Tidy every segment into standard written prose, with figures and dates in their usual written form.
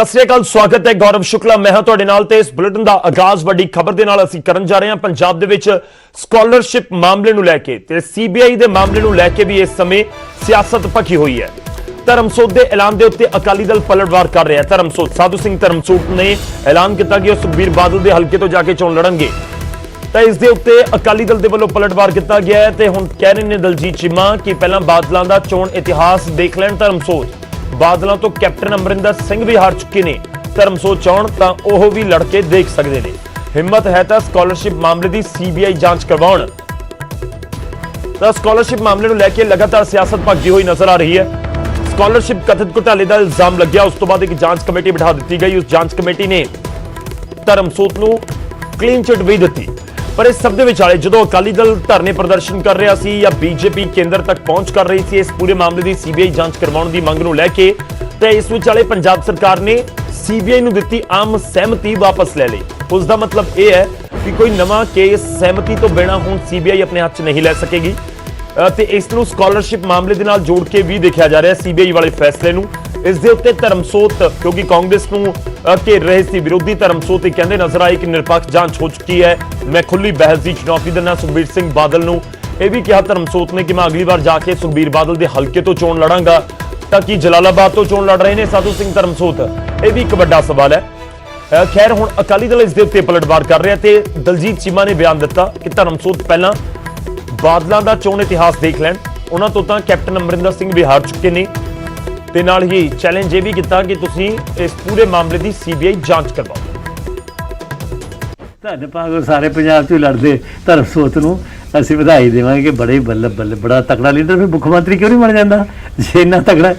ਸਤਿ ਸ੍ਰੀ ਅਕਾਲ, ਸਵਾਗਤ ਹੈ। ਗੌਰਵ ਸ਼ੁਕਲਾ ਮੈਂ ਹਾਂ ਤੁਹਾਡੇ ਨਾਲ ਤੇ ਇਸ ਬੁਲੇਟਿਨ ਦਾ ਆਗਾਜ਼ ਵੱਡੀ ਖਬਰ ਦੇ ਨਾਲ ਅਸੀਂ ਕਰਨ ਜਾ ਰਹੇ ਹਾਂ। ਪੰਜਾਬ ਦੇ ਵਿੱਚ ਸਕਾਲਰਸ਼ਿਪ ਮਾਮਲੇ ਨੂੰ ਲੈ ਕੇ ਤੇ ਸੀਬੀਆਈ ਦੇ ਮਾਮਲੇ ਨੂੰ ਲੈ ਕੇ ਵੀ ਇਸ ਸਮੇਂ ਸਿਆਸਤ ਭਖੀ ਹੋਈ ਹੈ। ਧਰਮਸੋਤ ਦੇ ਐਲਾਨ ਦੇ ਉੱਤੇ ਅਕਾਲੀ ਦਲ ਪਲਟਵਾਰ ਕਰ ਰਿਹਾ ਹੈ। ਧਰਮਸੋਤ ਸਾਧੂ ਸਿੰਘ ਧਰਮਸੋਤ ਨੇ ਐਲਾਨ ਕੀਤਾ ਕਿ ਉਹ ਸੁਖਬੀਰ ਬਾਦਲ ਦੇ ਹਲਕੇ ਤੋਂ ਜਾ ਕੇ ਚੋਣ ਲੜਨਗੇ, ਤਾਂ ਇਸ ਦੇ ਉੱਤੇ ਅਕਾਲੀ ਦਲ ਦੇ ਵੱਲੋਂ ਪਲਟਵਾਰ ਕੀਤਾ ਗਿਆ ਹੈ। ਤੇ ਹੁਣ ਕਹਿ ਰਹੇ ਨੇ ਦਲਜੀਤ ਚੀਮਾ ਕਿ ਪਹਿਲਾਂ ਬਾਦਲਾਂ ਦਾ ਚੋਣ ਇਤਿਹਾਸ ਦੇਖ ਲੈਣ। ਧਰਮਸੋਤ ਬਾਦਲਾਂ ਤੋਂ ਕੈਪਟਨ ਅਮਰਿੰਦਰ ਸਿੰਘ ਵੀ ਹਾਰ ਚੁੱਕੇ ਨੇ। ਧਰਮਸੋਤ ਚਾਹਣ ਤਾਂ ਉਹ ਵੀ ਲੜ ਕੇ ਦੇਖ ਸਕਦੇ ਨੇ। ਹਿੰਮਤ ਹੈ ਤਾਂ ਸਕਾਲਰਸ਼ਿਪ ਮਾਮਲੇ ਦੀ ਸੀਬੀਆਈ ਜਾਂਚ ਕਰਵਾਉਣ। ਤਾਂ ਸਕਾਲਰਸ਼ਿਪ ਮਾਮਲੇ ਨੂੰ ਲੈ ਕੇ ਲਗਾਤਾਰ ਸਿਆਸਤ ਭਖਦੀ ਹੋਈ ਨਜ਼ਰ ਆ ਰਹੀ ਹੈ। ਸਕਾਲਰਸ਼ਿਪ ਕਥਿਤ ਘੁਟਾਲੇ ਦਾ ਇਲਜ਼ਾਮ ਲੱਗਿਆ, ਉਸ ਤੋਂ ਬਾਅਦ ਇੱਕ ਜਾਂਚ ਕਮੇਟੀ ਬਿਠਾ ਦਿੱਤੀ ਗਈ। ਉਸ ਜਾਂਚ ਕਮੇਟੀ ਨੇ ਧਰਮਸੋਤ ਨੂੰ ਕਲੀਨ ਚਿੱਟ ਵੀ ਦਿੱਤੀ। ਪਰ ਇਸ ਸਭ ਦੇ ਵਿਚਾਲੇ ਜਦੋਂ ਅਕਾਲੀ ਦਲ ਧਰਨੇ ਪ੍ਰਦਰਸ਼ਨ ਕਰ ਰਿਹਾ ਸੀ ਜਾਂ ਬੀਜੇਪੀ ਕੇਂਦਰ ਤੱਕ ਪਹੁੰਚ ਕਰ ਰਹੀ ਸੀ ਇਸ ਪੂਰੇ ਮਾਮਲੇ ਦੀ ਸੀਬੀਆਈ ਜਾਂਚ ਕਰਵਾਉਣ ਦੀ ਮੰਗ ਨੂੰ ਲੈ ਕੇ, ਤੇ ਇਸ ਵਿਚਾਲੇ ਪੰਜਾਬ ਸਰਕਾਰ ਨੇ ਸੀਬੀਆਈ ਨੂੰ ਦਿੱਤੀ ਆਮ ਸਹਿਮਤੀ ਵਾਪਸ ਲੈ ਲਈ। ਉਸ ਦਾ ਮਤਲਬ ਇਹ ਹੈ ਕਿ ਕੋਈ ਨਵਾਂ ਕੇਸ ਸਹਿਮਤੀ ਤੋਂ ਬਿਨਾਂ ਹੁਣ ਸੀਬੀਆਈ ਆਪਣੇ ਹੱਥ 'ਚ ਨਹੀਂ ਲੈ ਸਕੇਗੀ। ਤੇ ਇਸ ਨੂੰ ਸਕਾਲਰਸ਼ਿਪ ਮਾਮਲੇ ਦੇ ਨਾਲ ਜੋੜ ਕੇ ਵੀ ਦੇਖਿਆ ਜਾ ਰਿਹਾ ਸੀਬੀਆਈ ਵਾਲੇ ਫੈਸਲੇ ਨੂੰ। ਇਸ ਦੇ ਉੱਤੇ ਧਰਮਸੋਤ ਕਿਉਂਕਿ ਕਾਂਗਰਸ ਨੂੰ ਘੇਰ ਰਹੇ ਸੀ ਵਿਰੋਧੀ, ਧਰਮਸੋਤ ਇਹ ਕਹਿੰਦੇ ਨਜ਼ਰ ਆਏ ਕਿ ਨਿਰਪੱਖ ਜਾਂਚ ਹੋ ਚੁੱਕੀ ਹੈ, ਮੈਂ ਖੁੱਲੀ ਬਹਿਸ ਦੀ ਚੁਣੌਤੀ ਦਿੰਦਾ ਸੁਖਬੀਰ ਸਿੰਘ ਬਾਦਲ ਨੂੰ। ਇਹ ਵੀ ਕਿਹਾ ਧਰਮਸੋਤ ਨੇ ਕਿ ਮੈਂ ਅਗਲੀ ਵਾਰ ਜਾ ਕੇ ਸੁਖਬੀਰ ਬਾਦਲ ਦੇ ਹਲਕੇ ਤੋਂ ਚੋਣ ਲੜਾਂਗਾ। ਤਾਂ ਕਿ ਜਲਾਲਾਬਾਦ ਤੋਂ ਚੋਣ ਲੜ ਰਹੇ ਨੇ ਸਾਧੂ ਸਿੰਘ ਧਰਮਸੋਤ, ਇਹ ਵੀ ਇੱਕ ਵੱਡਾ ਸਵਾਲ ਹੈ। ਖੈਰ ਹੁਣ ਅਕਾਲੀ ਦਲ ਇਸ ਦੇ ਉੱਤੇ ਪਲਟਵਾਰ ਕਰ ਰਿਹਾ ਤੇ ਦਲਜੀਤ ਚੀਮਾ ਨੇ ਬਿਆਨ ਦਿੱਤਾ ਕਿ ਧਰਮਸੋਤ ਪਹਿਲਾਂ ਬਾਦਲਾਂ ਦਾ ਚੋਣ ਇਤਿਹਾਸ ਦੇਖ ਲੈਣ। ਉਹਨਾਂ ਤੋਂ ਤਾਂ ਕੈਪਟਨ ਅਮਰਿੰਦਰ ਸਿੰਘ ਵੀ ਹਾਰ ਚੁੱਕੇ ਨੇ ਤੇ ਨਾਲ ਹੀ ਚੈਲੰਜ ਇਹ ਵੀ ਕੀਤਾ ਕਿ ਤੁਸੀਂ ਇਸ ਪੂਰੇ ਮਾਮਲੇ ਦੀ ਸੀਬੀਆਈ ਜਾਂਚ ਕਰਵਾਓ। ਤੁਹਾਡੇ ਭਾਗ ਸਾਰੇ ਪੰਜਾਬ 'ਚ ਲੜਦੇ ਧਰਮਸੋਤ ਨੂੰ ਅਸੀਂ ਵਧਾਈ ਦੇਵਾਂਗੇ ਕਿ ਬੜੇ ਬੱਲਬ ਬੜਾ ਤਕੜਾ ਲੀਡਰ, ਫਿਰ ਮੁੱਖ ਮੰਤਰੀ ਕਿਉਂ ਨਹੀਂ ਬਣ ਜਾਂਦਾ ਜੇ ਇੰਨਾ ਤਕੜਾ।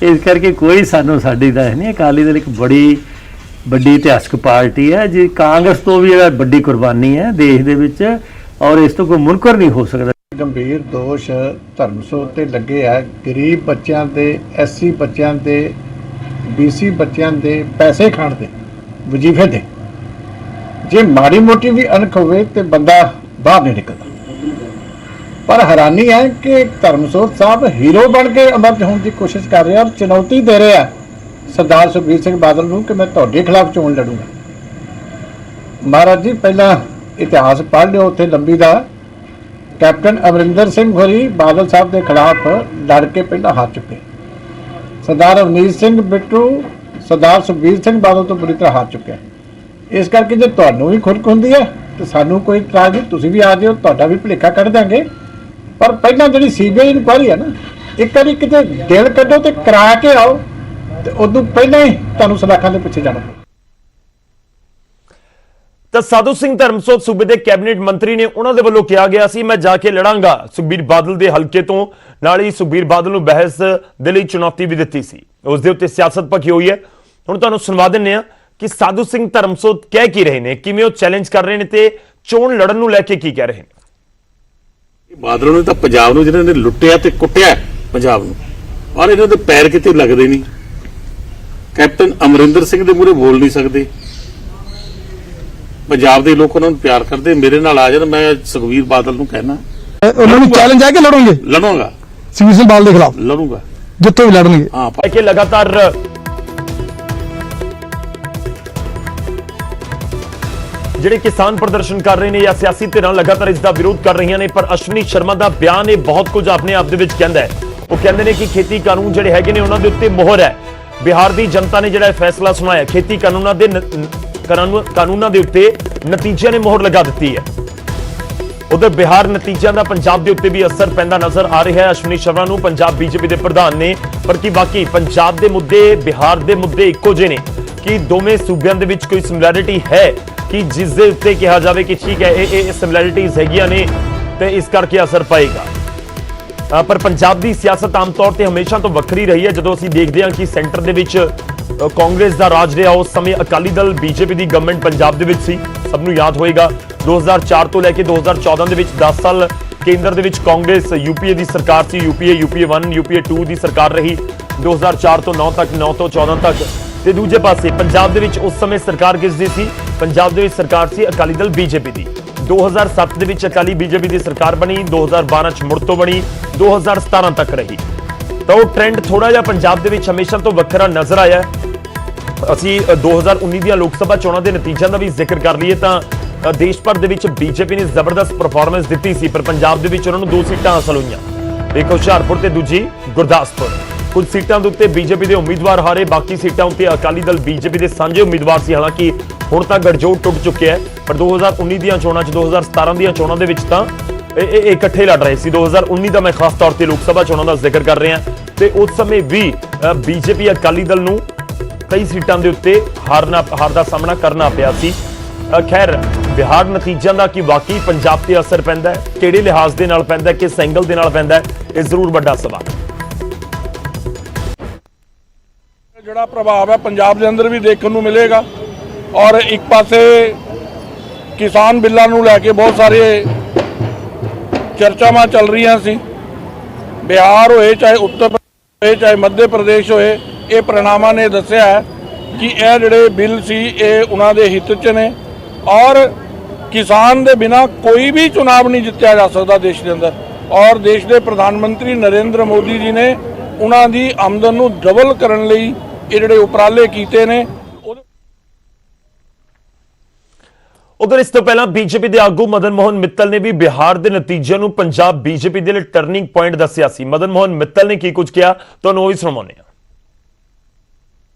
ਇਸ ਕਰਕੇ ਕੋਈ ਸਾਡੀ ਦਾ ਨਹੀਂ। ਅਕਾਲੀ ਦਲ ਇੱਕ ਬੜੀ ਵੱਡੀ ਇਤਿਹਾਸਕ ਪਾਰਟੀ ਹੈ ਜੀ, ਕਾਂਗਰਸ ਤੋਂ ਵੀ ਵੱਡੀ ਕੁਰਬਾਨੀ ਹੈ ਦੇਸ਼ ਦੇ ਵਿੱਚ, ਔਰ ਇਸ ਤੋਂ ਕੋਈ ਮੁਨਕਰ ਨਹੀਂ ਹੋ ਸਕਦਾ। ਗੰਭੀਰ ਦੋਸ਼ ਧਰਮਸੋਤ ਤੇ ਲੱਗੇ ਆ। ਗਰੀਬ ਬੱਚਿਆਂ ਦੇ, ਐਸਸੀ ਬੱਚਿਆਂ ਦੇ, ਬੀਸੀ ਬੱਚਿਆਂ ਦੇ ਪੈਸੇ ਖਾਣ ਦੇ, ਵਜੀਫੇ ਦੇ। ਜੇ ਮਾੜੀ ਮੋਟੀ ਵੀ ਅਣਖ ਹੋਵੇ ਤੇ ਬੰਦਾ ਬਾਹਰ ਨਹੀਂ ਨਿਕਲਦਾ। ਪਰ ਹੈਰਾਨੀ ਹੈ ਕਿ ਧਰਮਸੋਤ ਸਾਹਿਬ ਹੀਰੋ ਬਣ ਕੇ ਅਮਰ ਹੋਣ ਦੀ ਕੋਸ਼ਿਸ਼ ਕਰ ਰਿਹਾ, ਚੁਣੌਤੀ ਦੇ ਰਿਹਾ ਸਰਦਾਰ ਸੁਖਬੀਰ ਸਿੰਘ ਬਾਦਲ ਨੂੰ ਕਿ ਮੈਂ ਤੁਹਾਡੇ ਖਿਲਾਫ ਚੋਣ ਲੜੂੰਗਾ। ਮਹਾਰਾਜ ਜੀ ਪਹਿਲਾਂ ਇਤਿਹਾਸ ਪੜ੍ਹ ਲਿਓ, ਉੱਥੇ ਲੰਬੀ ਦਾ ਕੈਪਟਨ ਅਮਰਿੰਦਰ ਸਿੰਘ ਹੋਰੀ ਬਾਦਲ ਸਾਹਿਬ ਦੇ ਖਿਲਾਫ ਲੜ ਕੇ ਪਹਿਲਾਂ ਹਾਰ ਚੁੱਕੇ। ਸਰਦਾਰ ਅਵਨੀਤ ਸਿੰਘ ਬਿੱਟੂ ਸਰਦਾਰ ਸੁਖਬੀਰ ਸਿੰਘ ਬਾਦਲ ਤੋਂ ਬੁਰੀ ਤਰ੍ਹਾਂ ਹਾਰ ਚੁੱਕਿਆ। ਇਸ ਕਰਕੇ ਜੇ ਤੁਹਾਨੂੰ ਵੀ ਖੁਰਕ ਹੁੰਦੀ ਹੈ ਤੇ ਸਾਨੂੰ ਕੋਈ ਇਤਰਾਜ਼ ਨਹੀਂ, ਤੁਸੀਂ ਵੀ ਆ ਜਾਓ, ਤੁਹਾਡਾ ਵੀ ਭੁਲੇਖਾ ਕੱਢ ਦਿਆਂਗੇ। ਪਰ ਪਹਿਲਾਂ ਜਿਹੜੀ ਸੀਬੀਆਈ ਇਨਕੁਆਇਰੀ ਹੈ ਨਾ, ਇੱਕ ਵਾਰੀ ਕਿਤੇ ਦਿਲ ਕੱਢੋ ਤੇ ਕਰਾ ਕੇ ਆਓ, ਤੇ ਉਦੋਂ ਪਹਿਲਾਂ ਹੀ ਤੁਹਾਨੂੰ ਸਲਾਖਾਂ ਦੇ ਪਿੱਛੇ ਜਾਣਾ ਪਊ। ਤਾਂ ਸਾਧੂ ਸਿੰਘ ਧਰਮਸੋਤ ਸੂਬੇ ਦੇ ਕੈਬਨਿਟ ਮੰਤਰੀ ਨੇ, ਉਹਨਾਂ ਦੇ ਵੱਲੋਂ ਕਿਹਾ ਗਿਆ ਸੀ ਮੈਂ ਜਾ ਕੇ ਲੜਾਂਗਾ ਸੁਖਬੀਰ ਬਾਦਲ ਦੇ ਹਲਕੇ ਤੋਂ। ਨਾਲ ਹੀ ਸੁਖਬੀਰ ਬਾਦਲ ਨੂੰ ਬਹਿਸ ਦੇ ਲਈ ਚੁਣੌਤੀ ਵੀ ਦਿੱਤੀ ਸੀ। ਉਸ ਦੇ ਉੱਤੇ ਸਿਆਸਤ ਭਖੀ ਹੋਈ ਹੈ। ਹੁਣ ਤੁਹਾਨੂੰ ਸੁਣਵਾ ਦਿੰਦੇ ਆ ਕਿ ਸਾਧੂ ਸਿੰਘ ਧਰਮਸੋਤ ਕਹਿ ਕੀ ਰਹੇ ਨੇ, ਕਿਵੇਂ ਉਹ ਚੈਲੰਜ ਕਰ ਰਹੇ ਨੇ ਤੇ ਚੋਣ ਲੜਨ ਨੂੰ ਲੈ ਕੇ ਕੀ ਕਹਿ ਰਹੇ ਨੇ। ਬਾਦਲ ਨੇ ਤਾਂ ਪੰਜਾਬ ਨੂੰ ਜਿਹਨਾਂ ਨੇ ਲੁੱਟਿਆ ਤੇ ਕੁੱਟਿਆ ਪੰਜਾਬ ਨੂੰ, ਔਰ ਇਹਨਾਂ ਦੇ ਪੈਰ ਕਿਤੇ ਲੱਗਦੇ ਨਹੀਂ। ਕੈਪਟਨ ਅਮਰਿੰਦਰ ਸਿੰਘ ਦੇ ਮੂਹਰੇ ਬੋਲ ਨਹੀਂ ਸਕਦੇ। ਪੰਜਾਬ ਦੇ ਲੋਕ ਉਹਨਾਂ ਨੂੰ ਪਿਆਰ ਕਰਦੇ, ਮੇਰੇ ਨਾਲ ਆ ਜਾਣ। ਮੈਂ ਸੁਖਬੀਰ ਬਾਦਲ ਨੂੰ ਕਹਿਣਾ ਉਹਨਾਂ ਨੂੰ ਚੈਲੰਜ ਹੈ ਕਿ ਲੜੋਗੇ? ਲੜੂੰਗਾ, ਸੁਖਬੀਰ ਸਿੰਘ ਬਾਦਲ ਦੇ ਖਿਲਾਫ ਲੜੂੰਗਾ, ਜਿੱਥੋਂ ਵੀ ਲੜਨਗੇ। ਹਾਂ ਕਿ ਲਗਾਤਾਰ ਜਿਹੜੇ ਕਿਸਾਨ ਪ੍ਰਦਰਸ਼ਨ ਕਰ ਰਹੇ ਨੇ ਜਾਂ ਸਿਆਸੀ ਧਿਰਾਂ ਲਗਾਤਾਰ ਇਸ ਦਾ ਵਿਰੋਧ ਕਰ ਰਹੀਆਂ ਨੇ, ਪਰ ਅਸ਼ਵਨੀ ਸ਼ਰਮਾ ਦਾ ਬਿਆਨ ਇਹ ਬਹੁਤ ਕੁਝ ਆਪਣੇ ਆਪ ਦੇ ਵਿੱਚ ਕਹਿੰਦਾ ਹੈ। ਉਹ ਕਹਿੰਦੇ ਨੇ ਕਿ ਖੇਤੀ ਕਾਨੂੰਨ ਜਿਹੜੇ ਹੈਗੇ ਨੇ ਉਹਨਾਂ ਦੇ ਉੱਤੇ ਮੋਹਰ ਹੈ। ਬਿਹਾਰ ਦੀ ਜਨਤਾ ਨੇ ਜਿਹੜਾ ਫੈਸਲਾ ਸੁਣਾਇਆ, ਖੇਤੀ ਕਾਨੂੰਨਾਂ ਦੇ ਉੱਤੇ ਨਤੀਜਿਆਂ ਨੇ ਮੋਹਰ ਲਗਾ ਦਿੱਤੀ ਹੈ। ਉਧਰ ਬਿਹਾਰ ਨਤੀਜਿਆਂ ਦਾ ਪੰਜਾਬ ਦੇ ਉੱਤੇ ਵੀ ਅਸਰ ਪੈਂਦਾ ਨਜ਼ਰ ਆ ਰਿਹਾ ਹੈ। ਅਸ਼ਵਨੀ ਸ਼ਰਮਾ ਨੂੰ ਪੰਜਾਬ ਬੀਜੇਪੀ ਦੇ ਪ੍ਰਧਾਨ ਨੇ, ਪਰ ਕੀ ਬਾਕੀ ਪੰਜਾਬ ਦੇ ਮੁੱਦੇ ਬਿਹਾਰ ਦੇ ਮੁੱਦੇ ਇੱਕੋ ਜਿਹੇ ਨੇ ਕਿ ਦੋਵੇਂ ਸੂਬਿਆਂ ਦੇ ਵਿੱਚ ਕੋਈ ਸਿਮਿਲੈਰਿਟੀ ਹੈ ਕਿ ਜਿਸ ਦੇ ਉੱਤੇ ਕਿਹਾ ਜਾਵੇ ਕਿ ਠੀਕ ਹੈ ਇਹ ਸਿਮਿਲੈਰਿਟੀਜ਼ ਹੈਗੀਆਂ ਨੇ ਤੇ ਇਸ ਕਰਕੇ ਅਸਰ ਪਏਗਾ। ਪਰ ਪੰਜਾਬ ਦੀ ਸਿਆਸਤ ਆਮ ਤੌਰ ਤੇ ਹਮੇਸ਼ਾ ਤੋਂ ਵੱਖਰੀ ਰਹੀ ਹੈ। ਜਦੋਂ ਅਸੀਂ ਦੇਖਦੇ ਹਾਂ ਕਿ ਸੈਂਟਰ ਦੇ ਵਿੱਚ ਕਾਂਗਰਸ ਦਾ ਰਾਜ ਰਿਹਾ, ਉਸ ਸਮੇਂ ਅਕਾਲੀ ਦਲ ਬੀਜੇਪੀ ਦੀ ਗਵਰਨਮੈਂਟ ਪੰਜਾਬ ਦੇ ਵਿੱਚ ਸੀ। ਸਭ ਨੂੰ ਯਾਦ ਹੋਏਗਾ 2004 ਤੋਂ ਲੈ ਕੇ 2014 ਦੇ ਵਿੱਚ 10 ਸਾਲ ਕੇਂਦਰ ਦੇ ਵਿੱਚ ਕਾਂਗਰਸ ਯੂਪੀਏ ਦੀ ਸਰਕਾਰ ਸੀ। ਯੂਪੀਏ 1 ਯੂਪੀਏ 2 ਦੀ ਸਰਕਾਰ ਰਹੀ 2004 ਤੋਂ 9 ਤੱਕ, 9 ਤੋਂ 14 ਤੱਕ। ਤੇ ਦੂਜੇ ਪਾਸੇ ਪੰਜਾਬ ਦੇ ਵਿੱਚ ਉਸ ਸਮੇਂ ਸਰਕਾਰ ਕਿਸ ਦੀ ਸੀ? ਪੰਜਾਬ ਦੇ ਵਿੱਚ ਸਰਕਾਰ ਸੀ ਅਕਾਲੀ ਦਲ ਬੀਜੇਪੀ ਦੀ। 2007 ਦੇ ਵਿੱਚ ਅਕਾਲੀ ਬੀਜੇਪੀ ਦੀ ਸਰਕਾਰ ਬਣੀ, 2012 ਚ ਮੁੜ ਤੋਂ ਬਣੀ, 2017 ਤੱਕ ਰਹੀ। ਤਾਂ ਉਹ ਟ੍ਰੈਂਡ ਥੋੜਾ ਜਿਹਾ ਪੰਜਾਬ ਦੇ ਵਿੱਚ ਹਮੇਸ਼ਾ ਤੋਂ ਵੱਖਰਾ ਨਜ਼ਰ ਆਇਆ। ਅਸੀਂ 2019 ਦੀਆਂ ਲੋਕ ਸਭਾ ਚੋਣਾਂ ਦੇ ਨਤੀਜਿਆਂ ਦਾ ਵੀ ਜ਼ਿਕਰ ਕਰ ਲਈਏ ਤਾਂ ਦੇਸ਼ ਭਰ ਦੇ ਵਿੱਚ ਬੀਜੇਪੀ ਨੇ ਜ਼ਬਰਦਸਤ ਪਰਫਾਰਮੈਂਸ ਦਿੱਤੀ ਸੀ, ਪਰ ਪੰਜਾਬ ਦੇ ਵਿੱਚ ਉਹਨਾਂ ਨੂੰ 2 ਸੀਟਾਂ ਹਾਸਲ ਹੋਈਆਂ, ਇੱਕ ਹੁਸ਼ਿਆਰਪੁਰ ਤੇ ਦੂਜੀ ਗੁਰਦਾਸਪੁਰ। ਕੁਝ ਸੀਟਾਂ ਦੇ ਉੱਤੇ ਬੀਜੇਪੀ ਦੇ ਉਮੀਦਵਾਰ ਹਾਰੇ, ਬਾਕੀ ਸੀਟਾਂ ਉੱਤੇ ਅਕਾਲੀ ਦਲ ਬੀਜੇਪੀ ਦੇ ਸਾਂਝੇ ਉਮੀਦਵਾਰ ਸੀ। ਹਾਲਾਂਕਿ ਹੁਣ ਤਾਂ ਗਠਜੋੜ ਟੁੱਟ ਚੁੱਕਿਆ ਹੈ, ਪਰ 2019 ਦੀਆਂ ਚੋਣਾਂ 'ਚ 2017 ਦੀਆਂ ਚੋਣਾਂ ਦੇ ਵਿੱਚ ਤਾਂ ਇਹ ਇਕੱਠੇ ਲੜ ਰਹੇ ਸੀ। 2019 ਦਾ ਮੈਂ ਖਾਸ ਤੌਰ ਤੇ ਲੋਕ ਸਭਾ ਚੋਣਾਂ ਦਾ ਜ਼ਿਕਰ ਕਰ ਰਿਹਾ ਤੇ ਉਸ ਸਮੇਂ ਵੀ ਬੀਜੇਪੀ ਅਕਾਲੀ ਦਲ ਨੂੰ ਕਈ ਸੀਟਾਂ ਦੇ ਉੱਤੇ ਹਾਰ ਦਾ ਸਾਹਮਣਾ ਕਰਨਾ ਪਿਆ ਸੀ। ਖੈਰ, ਬਿਹਾਰ ਨਤੀਜਿਆਂ ਦਾ ਕੀ ਵਾਕਈ ਪੰਜਾਬ ਤੇ ਅਸਰ ਪੈਂਦਾ ਹੈ? ਕਿਹੜੇ ਲਿਹਾਜ਼ ਦੇ ਨਾਲ ਪੈਂਦਾ ਹੈ, ਕਿਸ ਐਂਗਲ ਦੇ ਨਾਲ ਪੈਂਦਾ ਹੈ? ਇਹ ਜ਼ਰੂਰ ਵੱਡਾ ਸਵਾਲ ਹੈ। ਜਿਹੜਾ ਪ੍ਰਭਾਵ ਹੈ ਪੰਜਾਬ ਦੇ ਅੰਦਰ ਵੀ ਦੇਖਣ ਨੂੰ ਮਿਲੇਗਾ। ਔਰ ਇੱਕ ਪਾਸੇ ਕਿਸਾਨ ਬਿੱਲਾਂ ਨੂੰ ਲੈ ਕੇ ਬਹੁਤ ਸਾਰੇ ਚਰਚਾਵਾਂ ਚੱਲ ਰਹੀਆਂ ਸੀ। ਬਿਹਾਰ ਹੋਏ, ਚਾਹੇ ਉੱਤਰ ਪ੍ਰਦੇਸ਼ ਹੋਏ, ਚਾਹੇ ਮੱਧ ਪ੍ਰਦੇਸ਼ ਹੋਏ, ਇਹ ਪਰਿਣਾਮਾਂ ਨੇ ਦੱਸਿਆ ਹੈ ਕਿ ਇਹ ਜਿਹੜੇ ਬਿੱਲ ਸੀ ਇਹ ਉਹਨਾਂ ਦੇ ਹਿੱਤ 'ਚ ਨੇ। ਔਰ ਕਿਸਾਨ ਦੇ ਬਿਨਾ ਕੋਈ ਵੀ ਚੁਣਾਵ ਨਹੀਂ ਜਿੱਤਿਆ ਜਾ ਸਕਦਾ ਦੇਸ਼ ਦੇ ਅੰਦਰ। ਔਰ ਦੇਸ਼ ਦੇ ਪ੍ਰਧਾਨ ਮੰਤਰੀ ਨਰਿੰਦਰ ਮੋਦੀ ਜੀ ਨੇ ਉਹਨਾਂ ਦੀ ਆਮਦਨ ਨੂੰ ਡਬਲ ਕਰਨ ਲਈ ਇਹ ਜਿਹੜੇ ਉਪਰਾਲੇ ਕੀਤੇ ਨੇ। ਉਧਰ ਇਸ ਤੋਂ ਪਹਿਲਾਂ ਬੀਜੇਪੀ ਦੇ ਆਗੂ ਮਦਨ ਮੋਹਨ ਮਿੱਤਲ ਨੇ ਵੀ ਬਿਹਾਰ ਦੇ ਨਤੀਜਿਆਂ ਨੂੰ ਪੰਜਾਬ ਬੀਜੇਪੀ ਦੇ ਲਈ ਟਰਨਿੰਗ ਪੁਆਇੰਟ ਦੱਸਿਆ ਸੀ। ਮਦਨ ਮੋਹਨ ਮਿੱਤਲ ਨੇ ਕੀ ਕੁਝ ਕਿਹਾ, ਤੁਹਾਨੂੰ ਉਹ ਵੀ ਸੁਣਾਉਂਦੇ ਹਾਂ।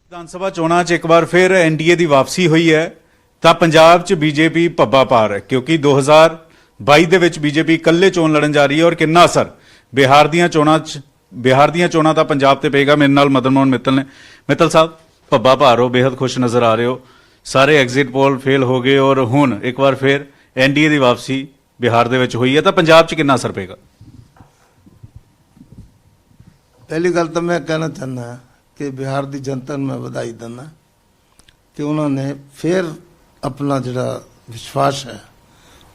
ਵਿਧਾਨ ਸਭਾ ਚੋਣਾਂ 'ਚ ਇੱਕ ਵਾਰ ਫਿਰ ਐਨਡੀਏ ਦੀ ਵਾਪਸੀ ਹੋਈ ਹੈ ਤਾਂ ਪੰਜਾਬ 'ਚ ਬੀਜੇਪੀ ਭੱਬਾ ਪਾਰ ਹੈ, ਕਿਉਂਕਿ 2022 ਦੇ ਵਿੱਚ ਬੀਜੇਪੀ ਇਕੱਲੇ ਚੋਣ ਲੜਨ ਜਾ ਰਹੀ ਹੈ। ਔਰ ਕਿੰਨਾ ਅਸਰ ਬਿਹਾਰ ਦੀਆਂ ਚੋਣਾਂ ਦਾ ਪੰਜਾਬ ਤੇ ਪਏਗਾ। ਮੇਰੇ ਨਾਲ ਮਦਨ ਮੋਹਨ ਮਿੱਤਲ ਨੇ। ਮਿੱਤਲ ਸਾਹਿਬ, ਭੱਬਾ ਭਾਰ ਹੋ, ਬੇहद ਖੁਸ਼ ਨਜ਼ਰ ਆ ਰਹੇ ਹੋ। ਸਾਰੇ ਐਗਜ਼ਿਟ ਪੋਲ ਫੇਲ ਹੋ ਗਏ ਔਰ ਹੁਣ ਇੱਕ ਵਾਰ ਫਿਰ ਐਨਡੀਏ ਦੀ ਵਾਪਸੀ ਬਿਹਾਰ ਦੇ ਵਿੱਚ ਹੋਈ ਹੈ ਤਾਂ ਪੰਜਾਬ 'ਚ ਕਿੰਨਾ ਅਸਰ ਪਏਗਾ? ਪਹਿਲੀ ਗੱਲ ਤਾਂ ਮੈਂ ਕਹਿਣਾ ਚਾਹੁੰਦਾ ਕਿ ਬਿਹਾਰ ਦੀ ਜਨਤਾ ਨੂੰ ਮੈਂ ਵਧਾਈ ਦਿੰਦਾ ਕਿ ਉਹਨਾਂ ਨੇ ਫਿਰ ਆਪਣਾ ਜਿਹੜਾ ਵਿਸ਼ਵਾਸ ਹੈ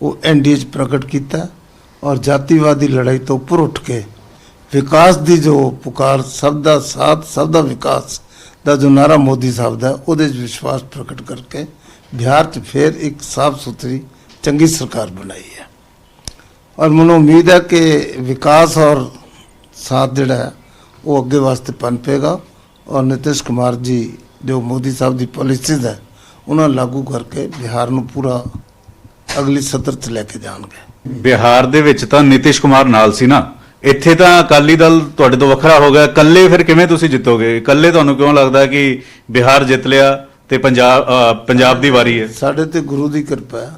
ਉਹ ਐਨਡੀਏ 'ਚ ਪ੍ਰਗਟ ਕੀਤਾ ਔਰ ਜਾਤੀਵਾਦੀ ਲੜਾਈ ਤੋਂ ਉੱਪਰ ਉੱਠ ਕੇ ਵਿਕਾਸ ਦੀ ਜੋ ਪੁਕਾਰ, ਸਭ ਦਾ ਸਾਥ, ਸਭ ਦਾ ਵਿਕਾਸ ਦਾ ਜੋ ਨਾਰਾ ਮੋਦੀ ਸਾਹਿਬ ਦਾ, ਉਹਦੇ 'ਚ ਵਿਸ਼ਵਾਸ ਪ੍ਰਗਟ ਕਰਕੇ ਬਿਹਾਰ 'ਚ ਫਿਰ ਇੱਕ ਸਾਫ਼ ਸੁਥਰੀ ਚੰਗੀ ਸਰਕਾਰ ਬਣਾਈ ਹੈ। ਔਰ ਮੈਨੂੰ ਉਮੀਦ ਹੈ ਕਿ ਵਿਕਾਸ ਔਰ ਸਾਥ ਜਿਹੜਾ ਹੈ ਉਹ ਅੱਗੇ ਵਾਸਤੇ ਪਨ ਪਏਗਾ ਔਰ ਨਿਤਿਸ਼ ਕੁਮਾਰ ਜੀ ਜੋ ਮੋਦੀ ਸਾਹਿਬ ਦੀ ਪਾਲਿਸੀਜ਼ ਹੈ ਉਹਨਾਂ ਨੂੰ ਲਾਗੂ ਕਰਕੇ ਬਿਹਾਰ ਨੂੰ ਪੂਰਾ ਅਗਲੀ ਸਤਰ 'ਚ ਲੈ ਕੇ ਜਾਣਗੇ। ਬਿਹਾਰ ਦੇ ਵਿੱਚ ਤਾਂ ਨਿਤਿਸ਼ ਕੁਮਾਰ ਨਾਲ ਸੀ ਨਾ, ਇੱਥੇ ਤਾਂ ਅਕਾਲੀ ਦਲ ਤੁਹਾਡੇ ਤੋਂ ਵੱਖਰਾ ਹੋ ਗਿਆ। ਇਕੱਲੇ ਫਿਰ ਕਿਵੇਂ ਤੁਸੀਂ ਜਿੱਤੋਗੇ? ਇਕੱਲੇ ਤੁਹਾਨੂੰ ਕਿਉਂ ਲੱਗਦਾ ਕਿ ਬਿਹਾਰ ਜਿੱਤ ਲਿਆ ਤੇ ਪੰਜਾਬ ਦੀ ਵਾਰੀ ਹੈ? ਸਾਡੇ ਤੇ ਗੁਰੂ ਦੀ ਕਿਰਪਾ ਹੈ,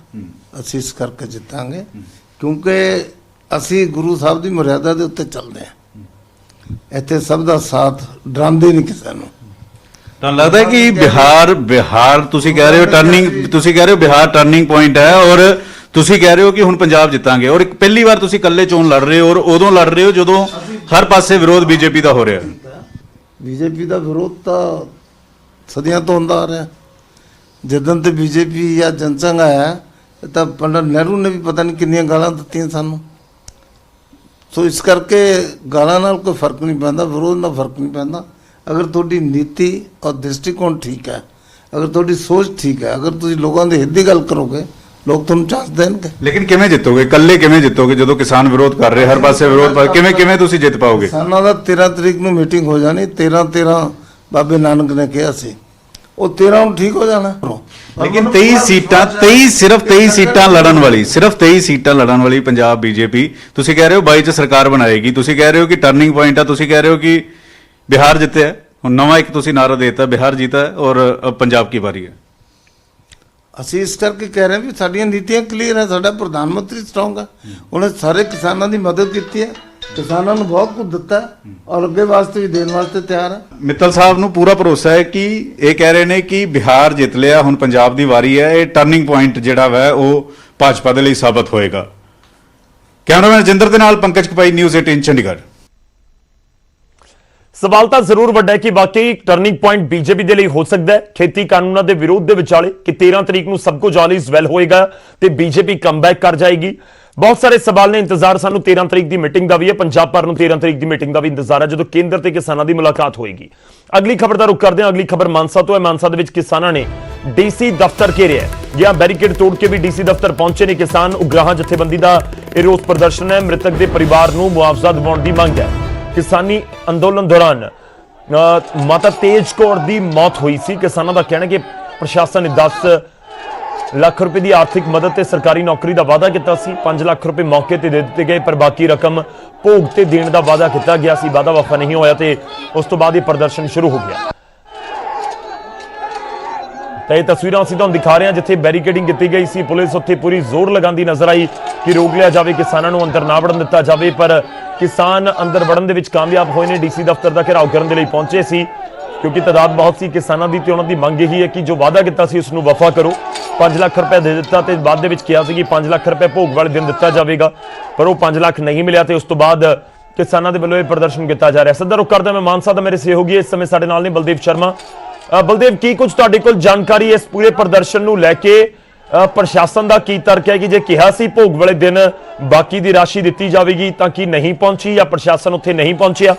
ਅਸੀਂ ਇਸ ਕਰਕੇ ਜਿੱਤਾਂਗੇ ਕਿਉਂਕਿ ਅਸੀਂ ਗੁਰੂ ਸਾਹਿਬ ਦੀ ਮਰਿਆਦਾ ਦੇ ਉੱਤੇ ਚੱਲਦੇ ਹਾਂ। ਇੱਥੇ ਸਭ ਦਾ ਸਾਥ ਡਰਾਉਂਦੇ ਨਹੀਂ ਕਿਸੇ ਨੂੰ। ਤੁਹਾਨੂੰ ਲੱਗਦਾ ਹੈ ਕਿ ਬਿਹਾਰ ਤੁਸੀਂ ਕਹਿ ਰਹੇ ਹੋ ਬਿਹਾਰ ਟਰਨਿੰਗ ਪੁਆਇੰਟ ਹੈ ਔਰ ਤੁਸੀਂ ਕਹਿ ਰਹੇ ਹੋ ਕਿ ਹੁਣ ਪੰਜਾਬ ਜਿੱਤਾਂਗੇ ਔਰ ਇੱਕ ਪਹਿਲੀ ਵਾਰ ਤੁਸੀਂ ਇਕੱਲੇ ਚੋਣ ਲੜ ਰਹੇ ਹੋ ਔਰ ਉਦੋਂ ਲੜ ਰਹੇ ਹੋ ਜਦੋਂ ਹਰ ਪਾਸੇ ਵਿਰੋਧ ਬੀਜੇਪੀ ਦਾ ਹੋ ਰਿਹਾ ਹੈ। ਬੀਜੇਪੀ ਦਾ ਵਿਰੋਧ ਤਾਂ ਸਦੀਆਂ ਤੋਂ ਹੁੰਦਾ ਆ ਰਿਹਾ। ਜਦੋਂ ਤੇ ਬੀਜੇਪੀ ਜਾਂ ਜਨਸੰਘ ਆਇਆ ਤਾਂ ਪੰਡਤ ਨਹਿਰੂ ਨੇ ਵੀ ਪਤਾ ਨਹੀਂ ਕਿੰਨੀਆਂ ਗਾਲਾਂ ਦਿੱਤੀਆਂ ਸਾਨੂੰ। ਸੋ ਇਸ ਕਰਕੇ ਗਾਲਾਂ ਨਾਲ ਕੋਈ ਫਰਕ ਨਹੀਂ ਪੈਂਦਾ, ਵਿਰੋਧ ਨਾਲ ਫਰਕ ਨਹੀਂ ਪੈਂਦਾ। ਅਗਰ ਤੁਹਾਡੀ ਨੀਤੀ ਔਰ ਦ੍ਰਿਸ਼ਟੀਕੋਣ ਠੀਕ ਹੈ, ਅਗਰ ਤੁਹਾਡੀ ਸੋਚ ਠੀਕ ਹੈ, ਅਗਰ ਤੁਸੀਂ ਲੋਕਾਂ ਦੇ ਹਿੱਤ ਦੀ ਗੱਲ ਕਰੋਗੇ, ਲੋਕ ਤੁਹਾਨੂੰ ਚਾਂਸ ਦੇਣਗੇ। ਲੇਕਿਨ ਕਿਵੇਂ ਜਿੱਤੋਗੇ? ਇਕੱਲੇ ਕਿਵੇਂ ਜਿੱਤੋਗੇ ਜਦੋਂ ਕਿਸਾਨ ਵਿਰੋਧ ਕਰ ਰਹੇ, ਹਰ ਪਾਸੇ ਵਿਰੋਧ? ਕਿਵੇਂ ਤੁਸੀਂ ਜਿੱਤ ਪਾਓਗੇ? ਕਿਸਾਨਾਂ ਦਾ 13 ਤਰੀਕ ਨੂੰ ਮੀਟਿੰਗ ਹੋ ਜਾਣੀ। 13 ਬਾਬੇ ਨਾਨਕ ਨੇ ਕਿਹਾ ਸੀ, ਉਹ 13 ਨੂੰ ਠੀਕ ਹੋ ਜਾਣਾ। ਲੇਕਿਨ 23 ਸੀਟਾਂ ਲੜਨ ਵਾਲੀ ਪੰਜਾਬ ਬੀਜੇਪੀ, ਤੁਸੀਂ ਕਹਿ ਰਹੇ ਹੋ 22 ਚ ਸਰਕਾਰ ਬਣਾਏਗੀ, ਤੁਸੀਂ ਕਹਿ ਰਹੇ ਹੋ ਕਿ ਟਰਨਿੰਗ ਪੁਆਇੰਟ ਆ, ਤੁਸੀਂ ਕਹਿ ਰਹੇ ਹੋ ਕਿ ਬਿਹਾਰ ਜਿੱਤਿਆ। ਹੁਣ ਨਵਾਂ ਇੱਕ ਤੁਸੀਂ ਨਾਰਾ ਦੇਤਾ, ਬਿਹਾਰ ਜੀਤਾ ਔਰ ਪੰਜਾਬ ਕੀ ਵਾਰੀ ਹੈ। ਅਸੀਂ ਇਸ ਕਰਕੇ ਕਹਿ ਰਹੇ ਹਾਂ ਵੀ ਸਾਡੀਆਂ ਨੀਤੀਆਂ ਕਲੀਅਰ ਹੈ, ਸਾਡਾ ਪ੍ਰਧਾਨ ਮੰਤਰੀ ਸਟਰੋਂਗ ਹੈ, ਉਹਨੇ ਸਾਰੇ ਕਿਸਾਨਾਂ ਦੀ ਮਦਦ ਕੀਤੀ ਹੈ, ਕਿਸਾਨਾਂ ਨੂੰ ਬਹੁਤ ਕੁਝ ਦਿੱਤਾ ਔਰ ਅੱਗੇ ਵਾਸਤੇ ਵੀ ਦੇਣ ਵਾਸਤੇ ਤਿਆਰ ਹੈ। ਮਿੱਤਲ ਸਾਹਿਬ ਨੂੰ ਪੂਰਾ ਭਰੋਸਾ ਹੈ ਕਿ ਇਹ ਕਹਿ ਰਹੇ ਨੇ ਕਿ ਬਿਹਾਰ ਜਿੱਤ ਲਿਆ, ਹੁਣ ਪੰਜਾਬ ਦੀ ਵਾਰੀ ਹੈ। ਇਹ ਟਰਨਿੰਗ ਪੁਆਇੰਟ ਜਿਹੜਾ ਵਾ ਉਹ ਭਾਜਪਾ ਦੇ ਲਈ ਸਾਬਤ ਹੋਏਗਾ। ਕੈਮਰਾਮੈਨ ਰਜਿੰਦਰ ਦੇ ਨਾਲ ਪੰਕਜ ਕਪਾਈ, ਨਿਊਜ਼ 18 ਚੰਡੀਗੜ੍ਹ। ਸਵਾਲ ਤਾਂ ਜ਼ਰੂਰ ਵੱਡਾ ਹੈ ਕਿ ਵਾਕਈ ਟਰਨਿੰਗ ਪੁਆਇੰਟ ਬੀਜੇਪੀ ਦੇ ਲਈ ਹੋ ਸਕਦਾ ਹੈ ਖੇਤੀ ਕਾਨੂੰਨਾਂ ਦੇ ਵਿਰੋਧ ਦੇ ਵਿਚਾਲੇ ਕਿ 13 ਤਰੀਕ ਨੂੰ ਸਭ ਕੁਝ ਆਲ ਇਜ਼ ਵੈਲ ਹੋਏਗਾ ਤੇ ਬੀਜੇਪੀ ਕਮਬੈਕ ਕਰ ਜਾਏਗੀ। ਬਹੁਤ ਸਾਰੇ ਸਵਾਲ ਨੇ। ਇੰਤਜ਼ਾਰ ਸਾਨੂੰ 13 ਤਰੀਕ ਦੀ ਮੀਟਿੰਗ ਦਾ ਵੀ ਹੈ, ਪੰਜਾਬ ਭਰ ਨੂੰ 13 ਤਰੀਕ ਦੀ ਮੀਟਿੰਗ ਦਾ ਵੀ ਇੰਤਜ਼ਾਰ ਹੈ ਜਦੋਂ ਕੇਂਦਰ ਤੇ ਕਿਸਾਨਾਂ ਦੀ ਮੁਲਾਕਾਤ ਹੋਏਗੀ। ਅਗਲੀ ਖਬਰ ਦਾ ਰੁਖ ਕਰਦੇ ਹਾਂ। ਅਗਲੀ ਖਬਰ ਮਾਨਸਾ ਤੋਂ ਹੈ। ਮਾਨਸਾ ਦੇ ਵਿੱਚ ਕਿਸਾਨਾਂ ਨੇ ਡੀਸੀ ਦਫ਼ਤਰ ਘੇਰਿਆ ਜਾਂ ਬੈਰੀਕੇਡ ਤੋੜ ਕੇ ਵੀ ਡੀਸੀ ਦਫ਼ਤਰ ਪਹੁੰਚੇ ਨੇ ਕਿਸਾਨ। ਉਗਰਾਹਾਂ ਜਥੇਬੰਦੀ ਦਾ ਇਹ ਰੋਸ ਪ੍ਰਦਰਸ਼ਨ ਹੈ। ਮ੍ਰਿਤਕ ਦੇ ਪਰਿਵਾਰ ਨੂੰ ਮੁਆਵਜ਼ਾ ਦਿਵਾਉਣ ਦੀ ਮੰਗ ਹੈ। ਕਿਸਾਨੀ ਅੰਦੋਲਨ ਦੌਰਾਨ ਮਾਤਾ ਤੇਜ ਕੌਰ ਦੀ ਮੌਤ ਹੋਈ ਸੀ। ਕਿਸਾਨਾਂ ਦਾ ਕਹਿਣਾ ਕਿ ਪ੍ਰਸ਼ਾਸਨ ਨੇ 10 ਲੱਖ ਰੁਪਏ ਦੀ ਆਰਥਿਕ ਮਦਦ ਤੇ ਸਰਕਾਰੀ ਨੌਕਰੀ ਦਾ ਵਾਅਦਾ ਕੀਤਾ ਸੀ। 5 ਲੱਖ ਰੁਪਏ ਮੌਕੇ ਤੇ ਦੇ ਦਿੱਤੇ ਗਏ, ਪਰ ਬਾਕੀ ਰਕਮ ਭੋਗ ਤੇ ਦੇਣ ਦਾ ਵਾਅਦਾ ਕੀਤਾ ਗਿਆ ਸੀ। ਵਾਅਦਾ ਵਫਾ ਨਹੀਂ ਹੋਇਆ ਤੇ ਉਸ ਤੋਂ ਬਾਅਦ ਇਹ ਪ੍ਰਦਰਸ਼ਨ ਸ਼ੁਰੂ ਹੋ ਗਿਆ। ਤਾਂ ਇਹ ਤਸਵੀਰਾਂ ਅਸੀਂ ਤੁਹਾਨੂੰ ਦਿਖਾ ਰਹੇ ਹਾਂ ਜਿੱਥੇ ਬੈਰੀਕੇਡਿੰਗ ਕੀਤੀ ਗਈ ਸੀ। ਪੁਲਿਸ ਉੱਥੇ ਪੂਰੀ ਜ਼ੋਰ ਲਗਾਉਂਦੀ ਨਜ਼ਰ ਆਈ ਕਿ ਰੋਕ ਲਿਆ ਜਾਵੇ, ਕਿਸਾਨਾਂ ਨੂੰ ਅੰਦਰ ਨਾ ਵੜਨ ਦਿੱਤਾ ਜਾਵੇ, ਪਰ ਕਿਸਾਨ ਅੰਦਰ ਵੜਨ ਦੇ ਵਿੱਚ ਕਾਮਯਾਬ ਹੋਏ ਨੇ। ਡੀਸੀ ਦਫ਼ਤਰ ਦਾ ਘਿਰਾਓ ਕਰਨ ਦੇ ਲਈ ਪਹੁੰਚੇ ਸੀ ਕਿਉਂਕਿ ਤਾਦਾਦ ਬਹੁਤ ਸੀ ਕਿਸਾਨਾਂ ਦੀ ਤੇ ਉਹਨਾਂ ਦੀ ਮੰਗ ਇਹੀ ਹੈ ਕਿ ਜੋ ਵਾਅਦਾ ਕੀਤਾ ਸੀ ਉਸ ਨੂੰ ਵਫਾ ਕਰੋ। 5 ਲੱਖ ਰੁਪਏ ਦੇ ਦਿੱਤਾ ਤੇ ਬਾਅਦ ਦੇ ਵਿੱਚ ਕਿਹਾ ਸੀ ਕਿ 5 ਲੱਖ ਰੁਪਏ ਭੋਗ ਵਾਲੇ ਦਿਨ ਦਿੱਤਾ ਜਾਵੇਗਾ, ਪਰ ਉਹ 5 ਲੱਖ ਨਹੀਂ ਮਿਲਿਆ ਤੇ ਉਸ ਤੋਂ ਬਾਅਦ ਕਿਸਾਨਾਂ ਦੇ ਵੱਲੋਂ ਇਹ ਪ੍ਰਦਰਸ਼ਨ ਕੀਤਾ ਜਾ ਰਿਹਾ। ਸਿੱਧਾ ਰੁਕ ਕਰਦਾ ਮੈਂ ਮਾਨਸਾ ਦਾ, ਮੇਰੇ ਸਹਿਯੋਗੀ ਇਸ ਸਮੇਂ ਸਾਡੇ ਨਾਲ ਨੇ ਬਲਦੇਵ ਸ਼ਰਮਾ। ਬਲਦੇਵ, ਕੀ ਕੁਝ ਤੁਹਾਡੇ ਕੋਲ ਜਾਣਕਾਰੀ ਇਸ ਪੂਰੇ ਪ੍ਰਦਰਸ਼ਨ ਨੂੰ ਲੈ ਕੇ? ਪ੍ਰਸ਼ਾਸਨ ਦਾ ਕੀ ਤਰਕ ਹੈ ਕਿ ਜੇ ਕਿਹਾ ਸੀ ਭੋਗ ਵਾਲੇ ਦਿਨ ਬਾਕੀ ਦੀ ਰਾਸ਼ੀ ਦਿੱਤੀ ਜਾਵੇਗੀ ਤਾਂ ਕੀ ਨਹੀਂ ਪਹੁੰਚੀ ਜਾਂ ਪ੍ਰਸ਼ਾਸਨ ਉੱਥੇ ਨਹੀਂ ਪਹੁੰਚਿਆ?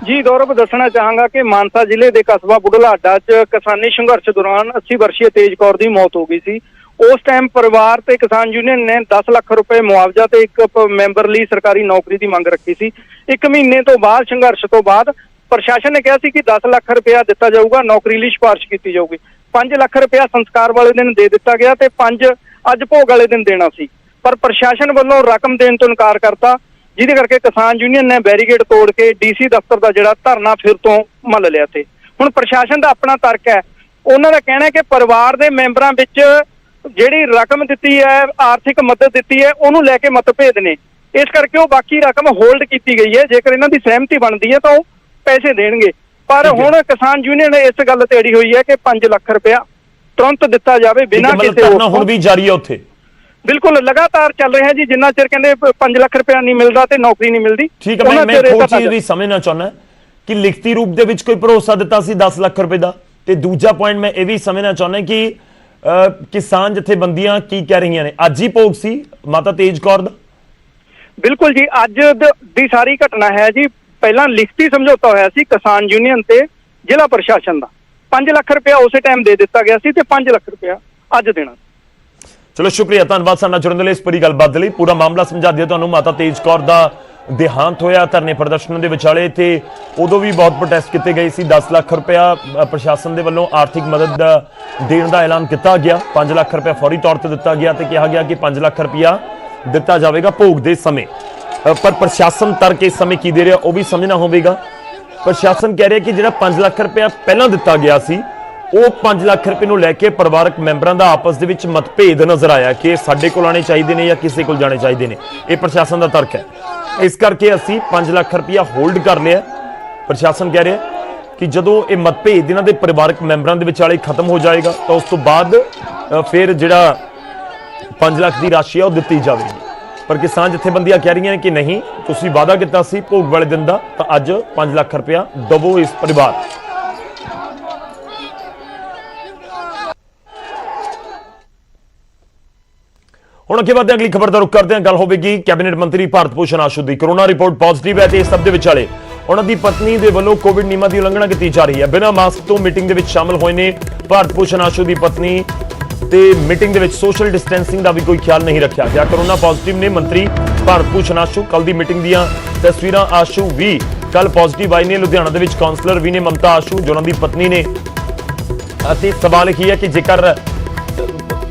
ਜੀ ਗੌਰਵ, ਦੱਸਣਾ ਚਾਹਾਂਗਾ ਕਿ ਮਾਨਸਾ ਜ਼ਿਲ੍ਹੇ ਦੇ ਕਸਬਾ ਬੁਢਲਾਡਾ 'ਚ ਕਿਸਾਨੀ ਸੰਘਰਸ਼ ਦੌਰਾਨ 80 ਵਰਸ਼ੀय ਤੇਜ ਕੌਰ ਦੀ ਮੌਤ ਹੋ ਗਈ ਸੀ। ਉਸ ਟਾਈਮ ਪਰਿਵਾਰ ਤੇ ਕਿਸਾਨ ਯੂਨੀਅਨ ਨੇ 10 ਲੱਖ ਰੁਪਏ ਮੁਆਵਜ਼ਾ ਤੇ ਇੱਕ ਮੈਂਬਰ ਲਈ ਸਰਕਾਰੀ ਨੌਕਰੀ ਦੀ ਮੰਗ ਰੱਖੀ ਸੀ। 1 ਮਹੀਨੇ ਤੋਂ ਬਾਅਦ ਸੰਘਰਸ਼ ਤੋਂ ਬਾਅਦ ਪ੍ਰਸ਼ਾਸਨ ਨੇ ਕਿਹਾ ਸੀ ਕਿ 10 ਲੱਖ ਰੁਪਇਆ ਦਿੱਤਾ ਜਾਊਗਾ, ਨੌਕਰੀ ਲਈ ਸਿਫਾਰਿਸ਼ ਕੀਤੀ ਜਾਊਗੀ। 5 ਲੱਖ ਰੁਪਇਆ ਸੰਸਕਾਰ ਵਾਲੇ ਦਿਨ ਦੇ ਦਿੱਤਾ ਗਿਆ ਤੇ 5 ਅੱਜ ਭੋਗ ਵਾਲੇ ਦਿਨ ਦੇਣਾ ਸੀ, ਪਰ ਪ੍ਰਸ਼ਾਸਨ ਵੱਲੋਂ ਰਕਮ ਦੇਣ ਤੋਂ ਇਨਕਾਰ ਕਰਤਾ, ਜਿਹਦੇ ਕਰਕੇ ਕਿਸਾਨ ਯੂਨੀਅਨ ਨੇ ਬੈਰੀਕੇਡ ਤੋੜ ਕੇ ਡੀਸੀ ਦਫ਼ਤਰ ਦਾ ਜਿਹੜਾ ਧਰਨਾ ਫਿਰ ਤੋਂ ਮੱਲ ਲਿਆ। ਤੇ ਹੁਣ ਪ੍ਰਸ਼ਾਸਨ ਦਾ ਆਪਣਾ ਤਰਕ ਹੈ। ਉਹਨਾਂ ਦਾ ਕਹਿਣਾ ਹੈ ਕਿ ਪਰਿਵਾਰ ਦੇ ਮੈਂਬਰਾਂ ਵਿੱਚ ਜਿਹੜੀ ਰਕਮ ਦਿੱਤੀ ਹੈ, ਆਰਥਿਕ ਮਦਦ ਦਿੱਤੀ ਹੈ, ਉਹਨੂੰ ਲੈ ਕੇ ਮਤਭੇਦ ਨੇ, ਇਸ ਕਰਕੇ ਉਹ ਬਾਕੀ ਰਕਮ ਹੋਲਡ ਕੀਤੀ ਗਈ ਹੈ। ਜੇਕਰ ਇਹਨਾਂ ਦੀ ਸਹਿਮਤੀ ਬਣਦੀ ਹੈ ਤਾਂ ਉਹ ਪੈਸੇ ਦੇਣਗੇ, ਪਰ ਹੁਣ ਕਿਸਾਨ ਯੂਨੀਅਨ ਇਸ ਗੱਲ ਤੇ ਅੜੀ ਹੋਈ ਹੈ ਕਿ 5 ਲੱਖ ਰੁਪਇਆ ਤੁਰੰਤ ਦਿੱਤਾ ਜਾਵੇ ਬਿਨਾਂ ਕਿਸੇ ਹੁਣ ਵੀ ਜਾਰੀ ਹੈ ਉੱਥੇ? ਬਿਲਕੁਲ ਲਗਾਤਾਰ ਚੱਲ ਰਿਹਾ ਜੀ, ਜਿੰਨਾ ਚਿਰ ਕਹਿੰਦੇ 5 ਲੱਖ ਰੁਪਇਆ ਨਹੀਂ ਮਿਲਦਾ ਤੇ ਨੌਕਰੀ ਨਹੀਂ ਮਿਲਦੀ। ਠੀਕ ਹੈ, ਮੈਂ ਥੋੜੀ ਚੀਜ਼ ਵੀ ਸਮਝਣਾ ਚਾਹੁੰਦਾ ਕਿ ਲਿਖਤੀ ਰੂਪ ਦੇ ਵਿੱਚ ਕੋਈ ਭਰੋਸਾ ਦਿੱਤਾ ਸੀ 10 ਲੱਖ ਰੁਪਏ ਦਾ, ਤੇ ਦੂਜਾ ਪੁਆਇੰਟ ਮੈਂ ਇਹ ਵੀ ਸਮਝਣਾ ਚਾਹੁੰਦਾ ਕਿ ਕਿਸਾਨ ਜਥੇਬੰਦੀਆਂ ਕੀ ਕਹਿ ਰਹੀਆਂ ਨੇ? ਅੱਜ ਹੀ ਭੋਗ ਸੀ ਮਾਤਾ ਤੇਜ ਕੌਰ ਦਾ? ਬਿਲਕੁਲ ਜੀ, ਅੱਜ ਦੀ ਸਾਰੀ ਘਟਨਾ ਹੈ ਜੀ। ਪਹਿਲਾਂ ਲਿਖਤੀ ਸਮਝੌਤਾ ਹੋਇਆ ਸੀ ਕਿਸਾਨ ਯੂਨੀਅਨ ਤੇ ਜ਼ਿਲ੍ਹਾ ਪ੍ਰਸ਼ਾਸਨ ਦਾ, 5 ਲੱਖ ਰੁਪਇਆ ਉਸੇ ਟਾਈਮ ਦੇ ਦਿੱਤਾ ਗਿਆ ਸੀ ਤੇ 5 ਲੱਖ ਰੁਪਇਆ ਅੱਜ ਦੇਣਾ। ਚਲੋ ਸ਼ੁਕਰੀਆ, ਧੰਨਵਾਦ ਸਾਡੇ ਨਾਲ ਜੁੜਨ ਦੇ ਲਈ, ਇਸ ਪੂਰੀ ਗੱਲਬਾਤ ਲਈ। ਪੂਰਾ ਮਾਮਲਾ ਸਮਝਾ ਦਿਆ ਤੁਹਾਨੂੰ। ਮਾਤਾ ਤੇਜ ਕੌਰ ਦਾ ਦੇਹਾਂਤ ਹੋਇਆ ਧਰਨੇ ਪ੍ਰਦਰਸ਼ਨ ਦੇ ਵਿਚਾਲੇ ਤੇ ਉਦੋਂ ਵੀ ਬਹੁਤ ਪ੍ਰੋਟੈਸਟ ਕੀਤੇ ਗਏ ਸੀ। 10 ਲੱਖ ਰੁਪਇਆ ਪ੍ਰਸ਼ਾਸਨ ਦੇ ਵੱਲੋਂ ਆਰਥਿਕ ਮਦਦ ਦੇਣ ਦਾ ਐਲਾਨ ਕੀਤਾ ਗਿਆ। 5 ਲੱਖ ਰੁਪਇਆ ਫੌਰੀ ਤੌਰ ਤੇ ਦਿੱਤਾ ਗਿਆ ਤੇ ਕਿਹਾ ਗਿਆ ਕਿ 5 ਲੱਖ ਰੁਪਇਆ ਦਿੱਤਾ ਜਾਵੇਗਾ ਭੋਗ ਦੇ ਸਮੇਂ, ਪਰ ਪ੍ਰਸ਼ਾਸਨ ਤਰਕ ਇਸ ਸਮੇਂ ਕੀ ਦੇ ਰਿਹਾ ਉਹ ਵੀ ਸਮਝਣਾ ਹੋਵੇਗਾ। ਪ੍ਰਸ਼ਾਸਨ ਕਹਿ ਰਿਹਾ ਕਿ ਜਿਹੜਾ 5 ਲੱਖ ਰੁਪਇਆ ਪਹਿਲਾਂ ਦਿੱਤਾ ਗਿਆ ਸੀ, ਉਹ 5 ਲੱਖ ਰੁਪਏ ਨੂੰ ਲੈ ਕੇ ਪਰਿਵਾਰਕ ਮੈਂਬਰਾਂ ਦਾ ਆਪਸ ਦੇ ਵਿੱਚ ਮਤਭੇਦ ਨਜ਼ਰ ਆਇਆ ਕਿ ਸਾਡੇ ਕੋਲ ਆਣੇ ਚਾਹੀਦੇ ਨੇ ਜਾਂ ਕਿਸੇ ਕੋਲ ਜਾਣੇ ਚਾਹੀਦੇ ਨੇ। ਇਹ ਪ੍ਰਸ਼ਾਸਨ ਦਾ ਤਰਕ ਹੈ। ਇਸ ਕਰਕੇ ਅਸੀਂ 5 ਲੱਖ ਰੁਪਇਆ ਹੋਲਡ ਕਰ ਲਿਆ। ਪ੍ਰਸ਼ਾਸਨ ਕਹਿ ਰਿਹਾ ਕਿ ਜਦੋਂ ਇਹ ਮਤਭੇਦ ਇਹਨਾਂ ਦੇ ਪਰਿਵਾਰਕ ਮੈਂਬਰਾਂ ਦੇ ਵਿਚਾਲੇ ਖਤਮ ਹੋ ਜਾਏਗਾ ਤਾਂ ਉਸ ਤੋਂ ਬਾਅਦ ਫਿਰ ਜਿਹੜਾ 5 ਲੱਖ ਦੀ ਰਾਸ਼ੀ ਹੈ ਉਹ ਦਿੱਤੀ ਜਾਵੇਗੀ। ਪਰ ਕਿਸਾਨ ਜਥੇਬੰਦੀਆਂ ਕਹਿ ਰਹੀਆਂ ਨੇ ਕਿ ਨਹੀਂ, ਤੁਸੀਂ ਵਾਅਦਾ ਕੀਤਾ ਸੀ ਭੋਗ ਵਾਲੇ ਦਿਨ ਦਾ, ਤਾਂ ਅੱਜ 5 ਲੱਖ ਰੁਪਇਆ ਦਵੋ ਇਸ ਪਰਿਵਾਰ। ਹੁਣ ਅੱਗੇ ਵਧਦੇ ਅਗਲੀ ਖਬਰ ਦਾ ਰੁਖ ਕਰਦੇ ਹਾਂ। ਗੱਲ ਹੋਵੇਗੀ ਕੈਬਨਿਟ ਮੰਤਰੀ ਭਾਰਤ ਭੂਸ਼ਣ ਆਸ਼ੂ ਦੀ। ਕੋਰੋਨਾ ਰਿਪੋਰਟ ਪੋਜ਼ਿਟਿਵ ਹੈ ਤੇ ਇਸ ਸਭ ਦੇ ਵਿਚਾਲੇ ਉਹਨਾਂ ਦੀ ਪਤਨੀ ਦੇ ਵੱਲੋਂ ਕੋਵਿਡ ਨਿਯਮਾਂ ਦੀ ਉਲੰਘਣਾ ਕੀਤੀ ਜਾ ਰਹੀ ਹੈ। ਬਿਨਾਂ ਮਾਸਕ ਤੋਂ ਮੀਟਿੰਗ ਦੇ ਵਿੱਚ ਸ਼ਾਮਲ ਹੋਏ ਨੇ ਭਾਰਤ ਭੂਸ਼ਣ ਆਸ਼ੂ ਦੀ ਪਤਨੀ ਤੇ ਮੀਟਿੰਗ ਦੇ ਵਿੱਚ ਸੋਸ਼ਲ ਡਿਸਟੈਂਸਿੰਗ ਦਾ ਵੀ ਕੋਈ ਖਿਆਲ ਨਹੀਂ ਰੱਖਿਆ ਗਿਆ। ਕੋਰੋਨਾ ਪੋਜ਼ਿਟਿਵ ਨੇ ਮੰਤਰੀ ਭਾਰਤ ਭੂਸ਼ਣ ਆਸ਼ੂ। ਕੱਲ ਦੀ ਮੀਟਿੰਗ ਦੀਆਂ ਤਸਵੀਰਾਂ ਆਸ਼ੂ ਵੀ ਕੱਲ ਪੋਜ਼ਿਟਿਵ ਆਈ ਨੇ। ਲੁਧਿਆਣਾ ਦੇ ਵਿੱਚ ਕਾਉਂਸਲਰ ਵੀ ਨੇ ਮਮਤਾ ਆਸ਼ੂ ਜੋ ਉਹਨਾਂ ਦੀ ਪਤਨੀ ਨੇ। ਅਤੇ ਸਵਾਲ ਇਹ ਹੈ ਕਿ ਜੇਕਰ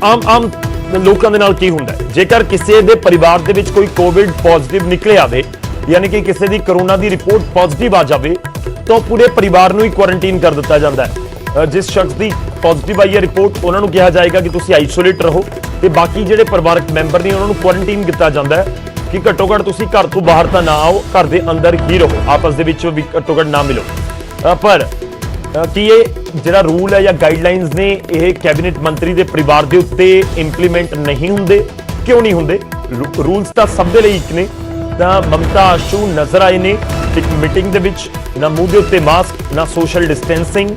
ਆਮ ਲੋਕਾਂ ਦੇ ਨਾਲ ਕੀ ਹੁੰਦਾ ਹੈ, ਜੇਕਰ ਕਿਸੇ ਦੇ ਪਰਿਵਾਰ ਦੇ ਵਿੱਚ ਕੋਈ ਕੋਵਿਡ ਪੋਜ਼ਿਟਿਵ ਨਿਕਲੇ ਆਵੇ, ਯਾਨੀ ਕਿ ਕਿਸੇ ਦੀ ਕੋਰੋਨਾ ਦੀ ਰਿਪੋਰਟ ਪੋਜ਼ਿਟਿਵ ਆ ਜਾਵੇ, ਤਾਂ ਪੂਰੇ ਪਰਿਵਾਰ ਨੂੰ ਹੀ ਕੁਆਰੰਟਾਈਨ ਕਰ ਦਿੱਤਾ ਜਾਂਦਾ ਹੈ। ਜਿਸ ਸ਼ਖਸ ਦੀ ਪੋਜ਼ਿਟਿਵ ਆਈ ਹੈ ਰਿਪੋਰਟ, ਉਹਨਾਂ ਨੂੰ ਕਿਹਾ ਜਾਏਗਾ ਕਿ ਤੁਸੀਂ ਆਈਸੋਲੇਟ ਰਹੋ ਤੇ ਬਾਕੀ ਜਿਹੜੇ ਪਰਿਵਾਰਕ ਮੈਂਬਰ ਨੇ ਉਹਨਾਂ ਨੂੰ ਕੁਆਰੰਟਾਈਨ ਕੀਤਾ ਜਾਂਦਾ ਹੈ ਕਿ ਘੱਟੋ ਘੱਟ ਤੁਸੀਂ ਘਰ ਤੋਂ ਬਾਹਰ ਤਾਂ ਨਾ ਆਓ, ਘਰ ਦੇ ਅੰਦਰ ਹੀ ਰਹੋ, ਆਪਸ ਦੇ ਵਿੱਚ ਵੀ ਘੱਟੋ ਘੱਟ ਨਾ ਮਿਲੋ। ਪਰ ਕੀ ਇਹ ਜਿਹੜਾ ਰੂਲ ਹੈ ਜਾਂ ਗਾਈਡਲਾਈਨਸ ਨੇ ਇਹ ਕੈਬਨਿਟ ਮੰਤਰੀ ਦੇ ਪਰਿਵਾਰ ਦੇ ਉੱਤੇ ਇੰਪਲੀਮੈਂਟ ਨਹੀਂ ਹੁੰਦੇ? ਕਿਉਂ ਨਹੀਂ ਹੁੰਦੇ? ਰੂਲਸ ਤਾਂ ਸਭ ਦੇ ਲਈ ਇੱਕ ਨੇ। ਤਾਂ ਮਮਤਾ ਆਸ਼ੂ ਨਜ਼ਰ ਆਏ ਨੇ ਇੱਕ ਮੀਟਿੰਗ ਦੇ ਵਿੱਚ, ਨਾ ਮੂੰਹ ਦੇ ਉੱਤੇ ਮਾਸਕ, ਨਾ ਸੋਸ਼ਲ ਡਿਸਟੈਂਸਿੰਗ।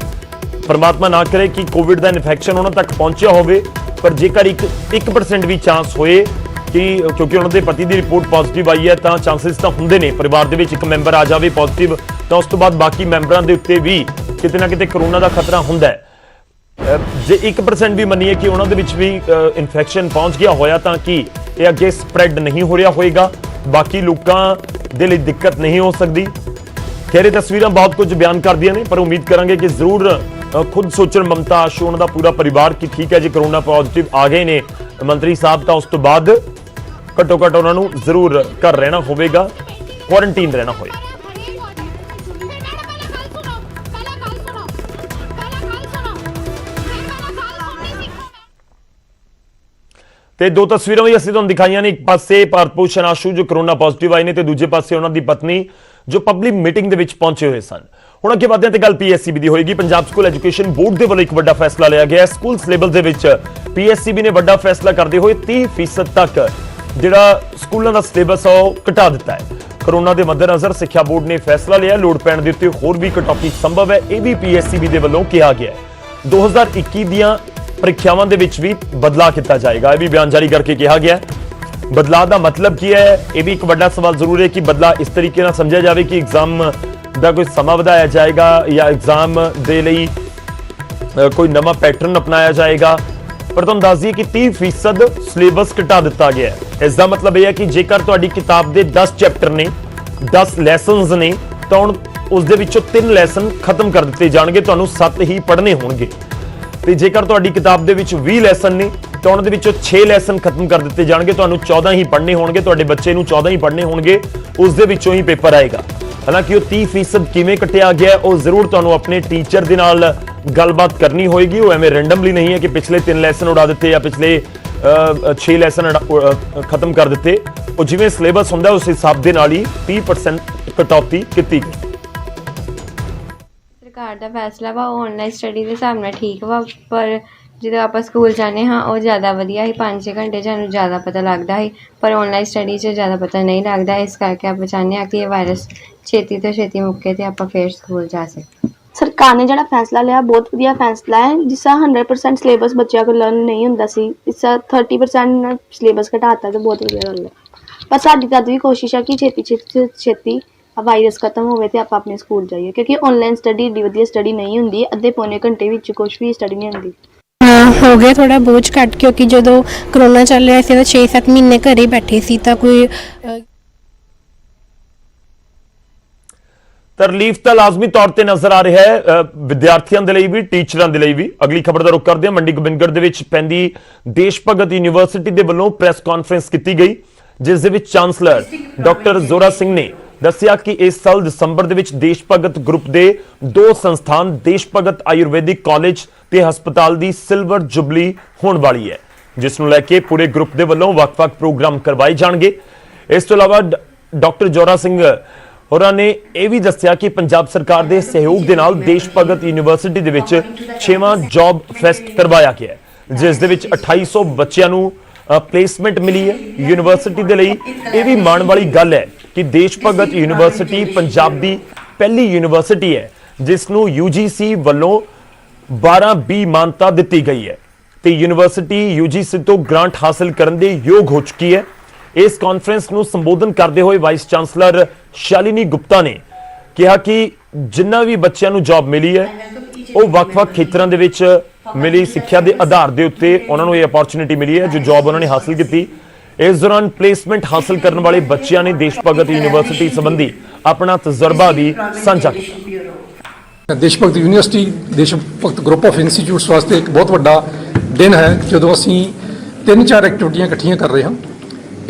ਪਰਮਾਤਮਾ ਨਾ ਕਰੇ ਕਿ ਕੋਵਿਡ ਦਾ ਇਨਫੈਕਸ਼ਨ ਉਹਨਾਂ ਤੱਕ ਪਹੁੰਚਿਆ ਹੋਵੇ, ਪਰ ਜੇਕਰ 1% ਵੀ ਚਾਂਸ ਹੋਏ ਕਿ ਕਿਉਂਕਿ ਉਹਨਾਂ ਦੇ ਪਤੀ ਦੀ ਰਿਪੋਰਟ ਪੋਜ਼ਿਟਿਵ ਆਈ ਹੈ ਤਾਂ ਚਾਂਸਸ ਤਾਂ ਹੁੰਦੇ ਨੇ ਪਰਿਵਾਰ ਦੇ ਵਿੱਚ ਇੱਕ ਮੈਂਬਰ ਆ ਜਾਵੇ ਪੋਜ਼ਿਟਿਵ, ਤਾਂ ਉਸ ਤੋਂ ਬਾਅਦ ਬਾਕੀ ਮੈਂਬਰਾਂ ਦੇ ਉੱਤੇ ਵੀ ਕਿਤੇ ਨਾ ਕਿਤੇ ਕਰੋਨਾ ਦਾ ਖਤਰਾ ਹੁੰਦਾ ਹੈ। ਜੇ 1% ਵੀ ਮੰਨੀਏ ਕਿ ਉਹਨਾਂ ਦੇ ਵਿੱਚ ਵੀ ਇਨਫੈਕਸ਼ਨ ਪਹੁੰਚ ਗਿਆ ਹੋਇਆ ਤਾਂ ਕੀ ਇਹ ਅੱਗੇ ਸਪਰੈਡ ਨਹੀਂ ਹੋ ਰਿਹਾ ਹੋਏਗਾ, ਬਾਕੀ ਲੋਕਾਂ ਦੇ ਲਈ ਦਿੱਕਤ ਨਹੀਂ ਹੋ ਸਕਦੀ? ਖੈਰ ਇਹ ਤਸਵੀਰਾਂ ਬਹੁਤ ਕੁਝ ਬਿਆਨ ਕਰਦੀਆਂ ਨੇ, ਪਰ ਉਮੀਦ ਕਰਾਂਗੇ ਕਿ ਜ਼ਰੂਰ ਖੁਦ ਸੋਚਣ ਮਮਤਾ ਆਸ਼ੂ ਉਹਨਾਂ ਦਾ ਪੂਰਾ ਪਰਿਵਾਰ ਕਿ ਠੀਕ ਹੈ ਜੀ ਕਰੋਨਾ ਪੋਜ਼ਿਟਿਵ ਆ ਗਏ ਨੇ ਮੰਤਰੀ ਸਾਹਿਬ, ਤਾਂ ਉਸ ਤੋਂ ਬਾਅਦ ਘੱਟੋ ਘੱਟ ਉਹਨਾਂ ਨੂੰ ਜ਼ਰੂਰ ਘਰ ਰਹਿਣਾ ਹੋਵੇਗਾ, ਕੁਆਰੰਟੀਨ ਰਹਿਣਾ ਹੋਏਗਾ। ਤੇ ਦੋ ਤਸਵੀਰਾਂ ਵੀ ਅਸੀਂ ਤੁਹਾਨੂੰ ਦਿਖਾਈਆਂ ਨੇ, ਇੱਕ ਪਾਸੇ ਭਾਰਤ ਭੂਸ਼ਣ ਆਸ਼ੂ ਜੋ ਕਰੋਨਾ ਪੋਜ਼ਿਟਿਵ ਆਏ ਨੇ ਤੇ ਦੂਜੇ ਪਾਸੇ ਉਹਨਾਂ ਦੀ ਪਤਨੀ ਜੋ ਪਬਲਿਕ ਮੀਟਿੰਗ ਦੇ ਵਿੱਚ ਪਹੁੰਚੇ ਹੋਏ ਸਨ। ਹੁਣ ਅੱਗੇ ਵਧਦੇ ਹਾਂ ਤੇ ਗੱਲ ਪੀਐਸਸੀਬੀ ਦੀ ਹੋਏਗੀ। ਪੰਜਾਬ ਸਕੂਲ ਐਜੂਕੇਸ਼ਨ ਬੋਰਡ ਦੇ ਵੱਲੋਂ ਇੱਕ ਵੱਡਾ ਫੈਸਲਾ ਲਿਆ ਗਿਆ ਹੈ। ਸਕੂਲ ਸਿਲੇਬਸ ਦੇ ਵਿੱਚ ਪੀਐਸਸੀਬੀ ਨੇ ਵੱਡਾ ਫੈਸਲਾ ਕਰਦੇ ਹੋਏ 30% ਤੱਕ ਜਿਹੜਾ ਸਕੂਲਾਂ ਦਾ ਸਿਲੇਬਸ ਆ ਉਹ ਘਟਾ ਦਿੱਤਾ ਹੈ। ਕਰੋਨਾ ਦੇ ਮੱਦੇਨਜ਼ਰ ਸਿੱਖਿਆ ਬੋਰਡ ਨੇ ਫੈਸਲਾ ਲਿਆ, ਲੋੜ ਪੈਣ ਦੇ ਉੱਤੇ ਹੋਰ ਵੀ ਕਟੌਤੀ ਸੰਭਵ ਹੈ, ਇਹ ਵੀ ਪੀਐਸਸੀਬੀ ਦੇ ਵੱਲੋਂ ਕਿਹਾ ਗਿਆ ਹੈ। 2021 ਦੀਆਂ ਪ੍ਰੀਖਿਆਵਾਂ ਦੇ ਵਿੱਚ ਵੀ ਬਦਲਾਅ ਕੀਤਾ ਜਾਏਗਾ, ਇਹ ਵੀ ਬਿਆਨ ਜਾਰੀ ਕਰਕੇ ਕਿਹਾ ਗਿਆ। ਬਦਲਾਅ ਦਾ ਮਤਲਬ ਕੀ ਹੈ, ਇਹ ਵੀ ਇੱਕ ਵੱਡਾ ਸਵਾਲ ਜ਼ਰੂਰ ਹੈ ਕਿ ਬਦਲਾਅ ਇਸ ਤਰੀਕੇ ਨਾਲ ਸਮਝਿਆ ਜਾਵੇ ਕਿ ਐਗਜ਼ਾਮ ਦਾ ਕੋਈ ਸਮਾਂ ਵਧਾਇਆ ਜਾਏਗਾ ਜਾਂ ਐਗਜ਼ਾਮ ਦੇ ਲਈ ਕੋਈ ਨਵਾਂ ਪੈਟਰਨ ਅਪਣਾਇਆ ਜਾਏਗਾ। ਪਰ ਤੁਹਾਨੂੰ ਦੱਸ ਦਈਏ ਕਿ 30% ਸਿਲੇਬਸ ਘਟਾ ਦਿੱਤਾ ਗਿਆ ਹੈ। ਇਸ ਦਾ ਮਤਲਬ ਇਹ ਹੈ ਕਿ ਜੇਕਰ ਤੁਹਾਡੀ ਕਿਤਾਬ ਦੇ 10 ਚੈਪਟਰ ਨੇ, 10 ਲੈਸਨਸ ਨੇ, ਤਾਂ ਹੁਣ ਉਸ ਦੇ ਵਿੱਚੋਂ 3 ਲੈਸਨ ਖਤਮ ਕਰ ਦਿੱਤੇ ਜਾਣਗੇ, ਤੁਹਾਨੂੰ 7 ਹੀ ਪੜ੍ਹਨੇ ਹੋਣਗੇ। ਤੇ ਜੇਕਰ ਤੁਹਾਡੀ ਕਿਤਾਬ ਦੇ ਵਿੱਚ 20 ਲੈਸਨ ਨੇ ਤਾਂ ਉਹਨਾਂ ਦੇ ਵਿੱਚੋਂ 6 ਲੈਸਨ ਖਤਮ ਕਰ ਦਿੱਤੇ ਜਾਣਗੇ, ਤੁਹਾਨੂੰ 14 ਹੀ ਪੜ੍ਹਨੇ ਹੋਣਗੇ, ਤੁਹਾਡੇ ਬੱਚੇ ਨੂੰ 14 ਹੀ ਪੜ੍ਹਨੇ ਹੋਣਗੇ, ਉਸ ਦੇ ਵਿੱਚੋਂ ਹੀ ਪੇਪਰ ਆਏਗਾ। ਹਾਲਾਂਕਿ ਉਹ 30% ਕਿਵੇਂ ਕੱਟਿਆ ਗਿਆ ਉਹ ਜ਼ਰੂਰ ਤੁਹਾਨੂੰ ਆਪਣੇ ਟੀਚਰ ਦੇ ਨਾਲ ਗੱਲਬਾਤ ਕਰਨੀ ਹੋਏਗੀ। ਉਹ ਐਵੇਂ ਰੈਂਡਮਲੀ ਨਹੀਂ ਹੈ ਕਿ ਪਿਛਲੇ 3 ਲੈਸਨ ਉਡਾ ਦਿੱਤੇ ਜਾਂ ਪਿਛਲੇ 6 ਲੈਸਨ ਖਤਮ ਕਰ ਦਿੱਤੇ। ਉਹ ਜਿਵੇਂ ਸਿਲੇਬਸ ਹੁੰਦਾ ਉਸ ਹਿਸਾਬ ਦੇ ਨਾਲ ਹੀ 30% ਕਟੌਤੀ ਕੀਤੀ ਗਈ। ਸਰਕਾਰ ਦਾ ਫੈਸਲਾ ਵਾ ਉਹ ਆਨਲਾਈਨ ਸਟੱਡੀ ਦੇ ਹਿਸਾਬ ਨਾਲ ਠੀਕ ਵਾ, ਪਰ ਜਦੋਂ ਆਪਾਂ ਸਕੂਲ ਜਾਂਦੇ ਹਾਂ ਉਹ ਜ਼ਿਆਦਾ ਵਧੀਆ ਸੀ, 5-6 ਘੰਟੇ ਸਾਨੂੰ ਜ਼ਿਆਦਾ ਪਤਾ ਲੱਗਦਾ ਸੀ, ਪਰ ਆਨਲਾਈਨ ਸਟੱਡੀ 'ਚ ਜ਼ਿਆਦਾ ਪਤਾ ਨਹੀਂ ਲੱਗਦਾ। ਇਸ ਕਰਕੇ ਆਪਾਂ ਚਾਹੁੰਦੇ ਹਾਂ ਕਿ ਇਹ ਵਾਇਰਸ ਛੇਤੀ ਤੋਂ ਛੇਤੀ ਮੁੱਕੇ ਤੇ ਆਪਾਂ ਫੇਰ ਸਕੂਲ ਜਾ ਸਕੀਏ। ਸਰਕਾਰ ਨੇ ਜਿਹੜਾ ਫੈਸਲਾ ਲਿਆ ਬਹੁਤ ਵਧੀਆ ਫੈਸਲਾ ਹੈ। ਜਿਸ ਤਰ੍ਹਾਂ 100% ਸਿਲੇਬਸ ਬੱਚਿਆਂ ਕੋਲ ਲਰਨ ਨਹੀਂ ਹੁੰਦਾ ਸੀ, ਇਸ ਤਰ੍ਹਾਂ 30% ਸਿਲੇਬਸ ਘਟਾਤਾ ਤਾਂ ਬਹੁਤ ਵਧੀਆ ਗੱਲ ਹੈ। ਪਰ ਸਾਡੀ ਤਦ ਵੀ ਕੋਸ਼ਿਸ਼ ਹੈ ਕਿ ਛੇਤੀ ਵਾਇਰਸ ਖਤਮ ਹੋਵੇ ਤੇ ਆਪਾਂ ਆਪਣੇ ਸਕੂਲ ਜਾਈਏ, ਕਿਉਂਕਿ ਆਨਲਾਈਨ ਸਟੱਡੀ ਏਡੀ ਵਧੀਆ ਸਟੱਡੀ ਨਹੀਂ ਹੁੰਦੀ, ਅੱਧੇ ਪੌਣੇ ਘੰਟੇ ਵਿੱਚ ਕੁਝ ਵੀ ਸਟੱਡੀ ਨਹੀਂ ਹੁੰਦੀ। ਹੋ ਗਿਆ ਥੋੜਾ ਬੋਝ ਘੱਟ, ਕਿਉਂਕਿ ਜਦੋਂ ਕਰੋਨਾ ਚੱਲ ਰਿਹਾ ਸੀ ਤਾਂ 6-7 ਮਹੀਨੇ ਘਰੇ ਬੈਠੇ ਸੀ ਤਾਂ ਕੋਈ ਤਰਲੀਫ ਤਾਂ ਲਾਜ਼ਮੀ ਤੌਰ ਤੇ ਨਜ਼ਰ ਆ ਰਿਹਾ ਹੈ ਵਿਦਿਆਰਥੀਆਂ ਦੇ ਲਈ ਵੀ, ਟੀਚਰਾਂ ਦੇ ਲਈ ਵੀ। ਅਗਲੀ ਖਬਰ ਦਾ ਰੁਖ ਕਰਦੇ ਹਾਂ। ਮੰਡੀ ਗੋਬਿੰਦਗੜ੍ਹ ਦੇ ਵਿੱਚ ਪੈਂਦੀ ਦੇਸ਼ ਭਗਤ ਯੂਨੀਵਰਸਿਟੀ ਦੇ ਵੱਲੋਂ ਪ੍ਰੈਸ ਕਾਨਫਰੰਸ ਕੀਤੀ ਗਈ, ਜਿਸ ਦੇ ਵਿੱਚ ਚਾਂਸਲਰ ਡਾਕਟਰ ਜ਼ੋਰਾ ਸਿੰਘ ਨੇ ਦੱਸਿਆ ਕਿ ਇਸ ਸਾਲ ਦਸੰਬਰ ਦੇ ਵਿੱਚ ਦੇਸ਼ ਭਗਤ ਗਰੁੱਪ ਦੇ 2 ਸੰਸਥਾਨ ਦੇਸ਼ ਭਗਤ ਆਯੁਰਵੈਦਿਕ ਕਾਲਜ ਤੇ ਹਸਪਤਾਲ ਦੀ ਸਿਲਵਰ ਜੁਬਲੀ ਹੋਣ ਵਾਲੀ ਹੈ, ਜਿਸ ਨੂੰ ਲੈ ਕੇ ਪੂਰੇ ਗਰੁੱਪ ਦੇ ਵੱਲੋਂ ਵੱਖ-ਵੱਖ ਪ੍ਰੋਗਰਾਮ ਕਰਵਾਏ ਜਾਣਗੇ। ਇਸ ਤੋਂ ਇਲਾਵਾ ਡਾਕਟਰ ਜ਼ੋਰਾ ਸਿੰਘ ਹੋਰਾਂ ਨੇ ਇਹ ਵੀ ਦੱਸਿਆ ਕਿ ਪੰਜਾਬ ਸਰਕਾਰ ਦੇ ਸਹਿਯੋਗ ਦੇ ਨਾਲ ਦੇਸ਼ ਭਗਤ ਯੂਨੀਵਰਸਿਟੀ ਦੇ ਵਿੱਚ 6ਵਾਂ ਜੌਬ ਫੈਸਟ ਕਰਵਾਇਆ ਗਿਆ ਹੈ, ਜਿਸ ਦੇ ਵਿੱਚ 2800 ਬੱਚਿਆਂ ਨੂੰ ਪਲੇਸਮੈਂਟ ਮਿਲੀ ਹੈ। ਯੂਨੀਵਰਸਿਟੀ ਦੇ ਲਈ ਇਹ ਵੀ ਮਾਣ ਵਾਲੀ ਗੱਲ ਹੈ ਕਿ ਦੇਸ਼ ਭਗਤ ਯੂਨੀਵਰਸਿਟੀ ਪੰਜਾਬ ਦੀ ਪਹਿਲੀ ਯੂਨੀਵਰਸਿਟੀ ਹੈ ਜਿਸ ਨੂੰ UGC ਵੱਲੋਂ 12B ਮਾਨਤਾ ਦਿੱਤੀ ਗਈ ਹੈ ਤੇ ਯੂਨੀਵਰਸਿਟੀ UGC ਤੋਂ ਗ੍ਰਾਂਟ ਹਾਸਲ ਕਰਨ ਦੇ ਯੋਗ ਹੋ ਚੁੱਕੀ ਹੈ। ਇਸ ਕਾਨਫਰੰਸ ਨੂੰ ਸੰਬੋਧਨ ਕਰਦੇ ਹੋਏ ਵਾਈਸ ਚਾਂਸਲਰ ਸ਼ਾਲਿਨੀ ਗੁਪਤਾ ਨੇ ਕਿਹਾ ਕਿ ਜਿੰਨਾ ਵੀ ਬੱਚਿਆਂ ਨੂੰ ਜੌਬ ਮਿਲੀ ਹੈ ਉਹ ਵੱਖ-ਵੱਖ ਖੇਤਰਾਂ ਦੇ ਵਿੱਚ ਮਿਲੀ ਸਿੱਖਿਆ ਦੇ ਆਧਾਰ ਦੇ ਉੱਤੇ ਉਹਨਾਂ ਨੂੰ ਇਹ ਅਪੋਰਚੁਨਿਟੀ ਮਿਲੀ ਹੈ ਜੋ ਜੌਬ ਉਹਨਾਂ ਨੇ ਹਾਸਲ ਕੀਤੀ। ਇਸ ਦੌਰਾਨ ਪਲੇਸਮੈਂਟ ਹਾਸਲ ਕਰਨ ਵਾਲੇ ਬੱਚਿਆਂ ਨੇ ਦੇਸ਼ ਭਗਤ ਯੂਨੀਵਰਸਿਟੀ ਸੰਬੰਧੀ ਆਪਣਾ ਤਜਰਬਾ ਵੀ ਸਾਂਝਾ ਕੀਤਾ। ਦੇਸ਼ ਭਗਤ ਯੂਨੀਵਰਸਿਟੀ ਦੇਸ਼ ਭਗਤ ਗਰੁੱਪ ਆਫ ਇੰਸਟੀਚਿਊਟਸ ਵਾਸਤੇ ਇੱਕ ਬਹੁਤ ਵੱਡਾ ਦਿਨ ਹੈ, ਜਦੋਂ ਅਸੀਂ 3-4 ਐਕਟੀਵਿਟੀਆਂ ਇਕੱਠੀਆਂ ਕਰ ਰਹੇ ਹਾਂ।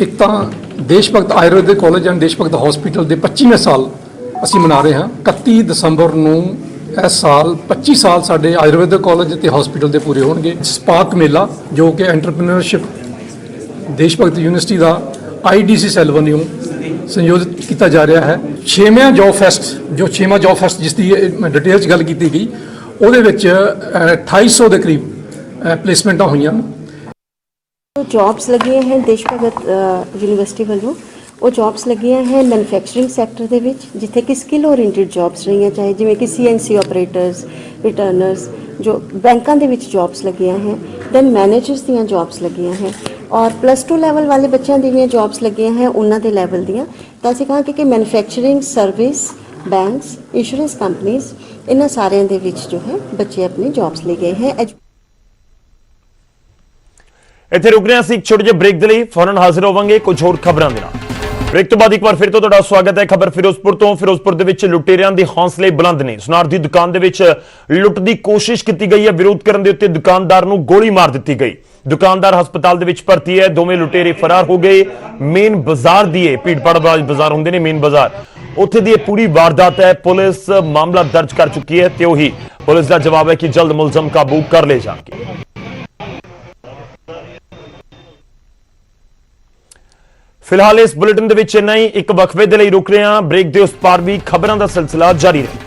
ਇੱਕ ਤਾਂ ਦੇਸ਼ ਭਗਤ ਆਯੁਰਵੈਦਿਕ ਕਾਲਜ ਐਂਡ ਦੇਸ਼ ਭਗਤ ਹਸਪੀਟਲ ਦੇ 25ਵੇਂ ਸਾਲ ਅਸੀਂ ਮਨਾ ਰਹੇ ਹਾਂ। 31 ਦਸੰਬਰ ਨੂੰ ਇਸ ਸਾਲ 25 ਸਾਲ ਸਾਡੇ ਆਯੁਰਵੈਦਿਕ ਕਾਲਜ ਤੇ ਹਸਪੀਟਲ ਦੇ ਪੂਰੇ ਹੋਣਗੇ। ਸਪਾਰਕ ਮੇਲਾ ਜੋ ਕਿ ਐਂਟਰਪ੍ਰੀਨਿਓਰਸ਼ਿਪ ਦੇਸ਼ ਭਗਤ ਯੂਨੀਵਰਸਿਟੀ ਦਾ IDC ਸੈੱਲ ਵੱਲੋਂ ਸੰਯੋਜਿਤ ਕੀਤਾ ਜਾ ਰਿਹਾ ਹੈ। 6ਵਾਂ ਜੌਬ ਫੈਸਟ ਜਿਸ ਦੀ ਡਿਟੇਲ 'ਚ ਗੱਲ ਕੀਤੀ ਗਈ, ਉਹਦੇ ਵਿੱਚ 2800 ਦੇ ਕਰੀਬ ਪਲੇਸਮੈਂਟਾਂ ਹੋਈਆਂ। ਜੌਬਸ ਲੱਗੀਆਂ ਹਨ ਦੇਸ਼ ਭਗਤ ਯੂਨੀਵਰਸਿਟੀ ਵੱਲੋਂ, ਉਹ ਜੌਬਸ ਲੱਗੀਆਂ ਹਨ ਮੈਨੂਫੈਕਚਰਿੰਗ ਸੈਕਟਰ ਦੇ ਵਿੱਚ, ਜਿੱਥੇ ਕਿ ਸਕਿੱਲ ਓਰੀਐਂਟਡ ਜੌਬਸ ਰਹੀਆਂ, ਚਾਹੇ ਜਿਵੇਂ ਕਿ CNC ਆਪਰੇਟਰਸ, ਰਿਟਰਨਰਸ, ਜੋ ਬੈਂਕਾਂ ਦੇ ਵਿੱਚ ਜੌਬਸ ਲੱਗੀਆਂ ਹਨ, ਦੈਨ ਮੈਨੇਜਰਸ ਦੀਆਂ ਜੌਬਸ ਲੱਗੀਆਂ ਹਨ, ਔਰ +2 ਲੈਵਲ ਵਾਲੇ ਬੱਚਿਆਂ ਦੀਆਂ ਜੌਬਸ ਲੱਗੀਆਂ ਹਨ ਉਹਨਾਂ ਦੇ ਲੈਵਲ ਦੀਆਂ। ਤਾਂ ਅਸੀਂ ਕਹਾਂ ਕਿ manufacturing, service, banks, insurance companies, ਇਹਨਾਂ ਸਾਰਿਆਂ ਦੇ ਵਿੱਚ ਜੋ ਹੈ ਬੱਚੇ ਆਪਣੀ ਜੌਬਸ ਲੈ ਗਏ ਹੈ। ਇੱਥੇ ਰੁਕ ਰਹੇ ਹਾਂ ਅਸੀਂ ਇੱਕ ਛੋਟੇ ਜਿਹੇ ਬ੍ਰੇਕ ਦੇ ਲਈ, ਫੌਰਨ ਹਾਜ਼ਰ ਹੋਵਾਂਗੇ ਕੁਝ ਹੋਰ ਖਬਰਾਂ ਦੇ ਨਾਲ। ਬ੍ਰੇਕ ਤੋਂ ਬਾਅਦ ਇੱਕ ਵਾਰ ਫਿਰ ਤੋਂ ਤੁਹਾਡਾ ਸਵਾਗਤ ਹੈ। ਖਬਰ ਫਿਰੋਜ਼ਪੁਰ ਤੋਂ। ਫਿਰੋਜ਼ਪੁਰ ਦੇ ਵਿੱਚ ਲੁਟੇਰਿਆਂ ਦੇ ਹੌਸਲੇ ਬੁਲੰਦ ਨੇ। ਸੁਨਾਰ ਦੀ ਦੁਕਾਨ ਦੇ ਵਿੱਚ ਲੁੱਟ ਦੀ ਕੋਸ਼ਿਸ਼ ਕੀਤੀ ਗਈ ਹੈ। ਵਿਰੋਧ ਕਰਨ ਦੇ ਉੱਤੇ ਦੁਕਾਨਦਾਰ ਨੂੰ ਗੋਲੀ ਮਾਰ ਦਿੱਤੀ ਗਈ। ਦੁਕਾਨਦਾਰ ਹਸਪਤਾਲ ਦੇ ਵਿੱਚ ਭਰਤੀ ਹੈ। ਦੋਵੇਂ ਲੁਟੇਰੇ ਫਰਾਰ ਹੋ ਗਏ। ਮੇਨ ਬਾਜ਼ਾਰ ਦੀ ਇਹ ਭੀੜਪਾੜ ਬਾਜ਼ਾਰ ਹੁੰਦੇ ਨੇ, ਮੇਨ ਬਾਜ਼ਾਰ, ਉੱਥੇ ਦੀ ਇਹ ਪੂਰੀ ਵਾਰਦਾਤ ਹੈ। ਪੁਲਿਸ ਮਾਮਲਾ ਦਰਜ ਕਰ ਚੁੱਕੀ ਹੈ ਤੇ ਉਹੀ ਪੁਲਿਸ ਦਾ ਜਵਾਬ ਹੈ ਕਿ ਜਲਦ ਮੁਲਜ਼ਮ ਕਾਬੂ ਕਰ ਲਏ ਜਾਣਗੇ। ਫਿਲਹਾਲ ਇਸ ਬੁਲੇਟਿਨ ਦੇ ਵਿੱਚ ਇੰਨਾ ਹੀ। ਇੱਕ ਵਕਫੇ ਦੇ ਲਈ ਰੁਕ ਰਹੇ ਹਾਂ। ਬ੍ਰੇਕ ਦੇ ਉਸ ਪਾਰ ਵੀ ਖਬਰਾਂ ਦਾ ਸਿਲਸਿਲਾ ਜਾਰੀ ਰਹੇਗਾ।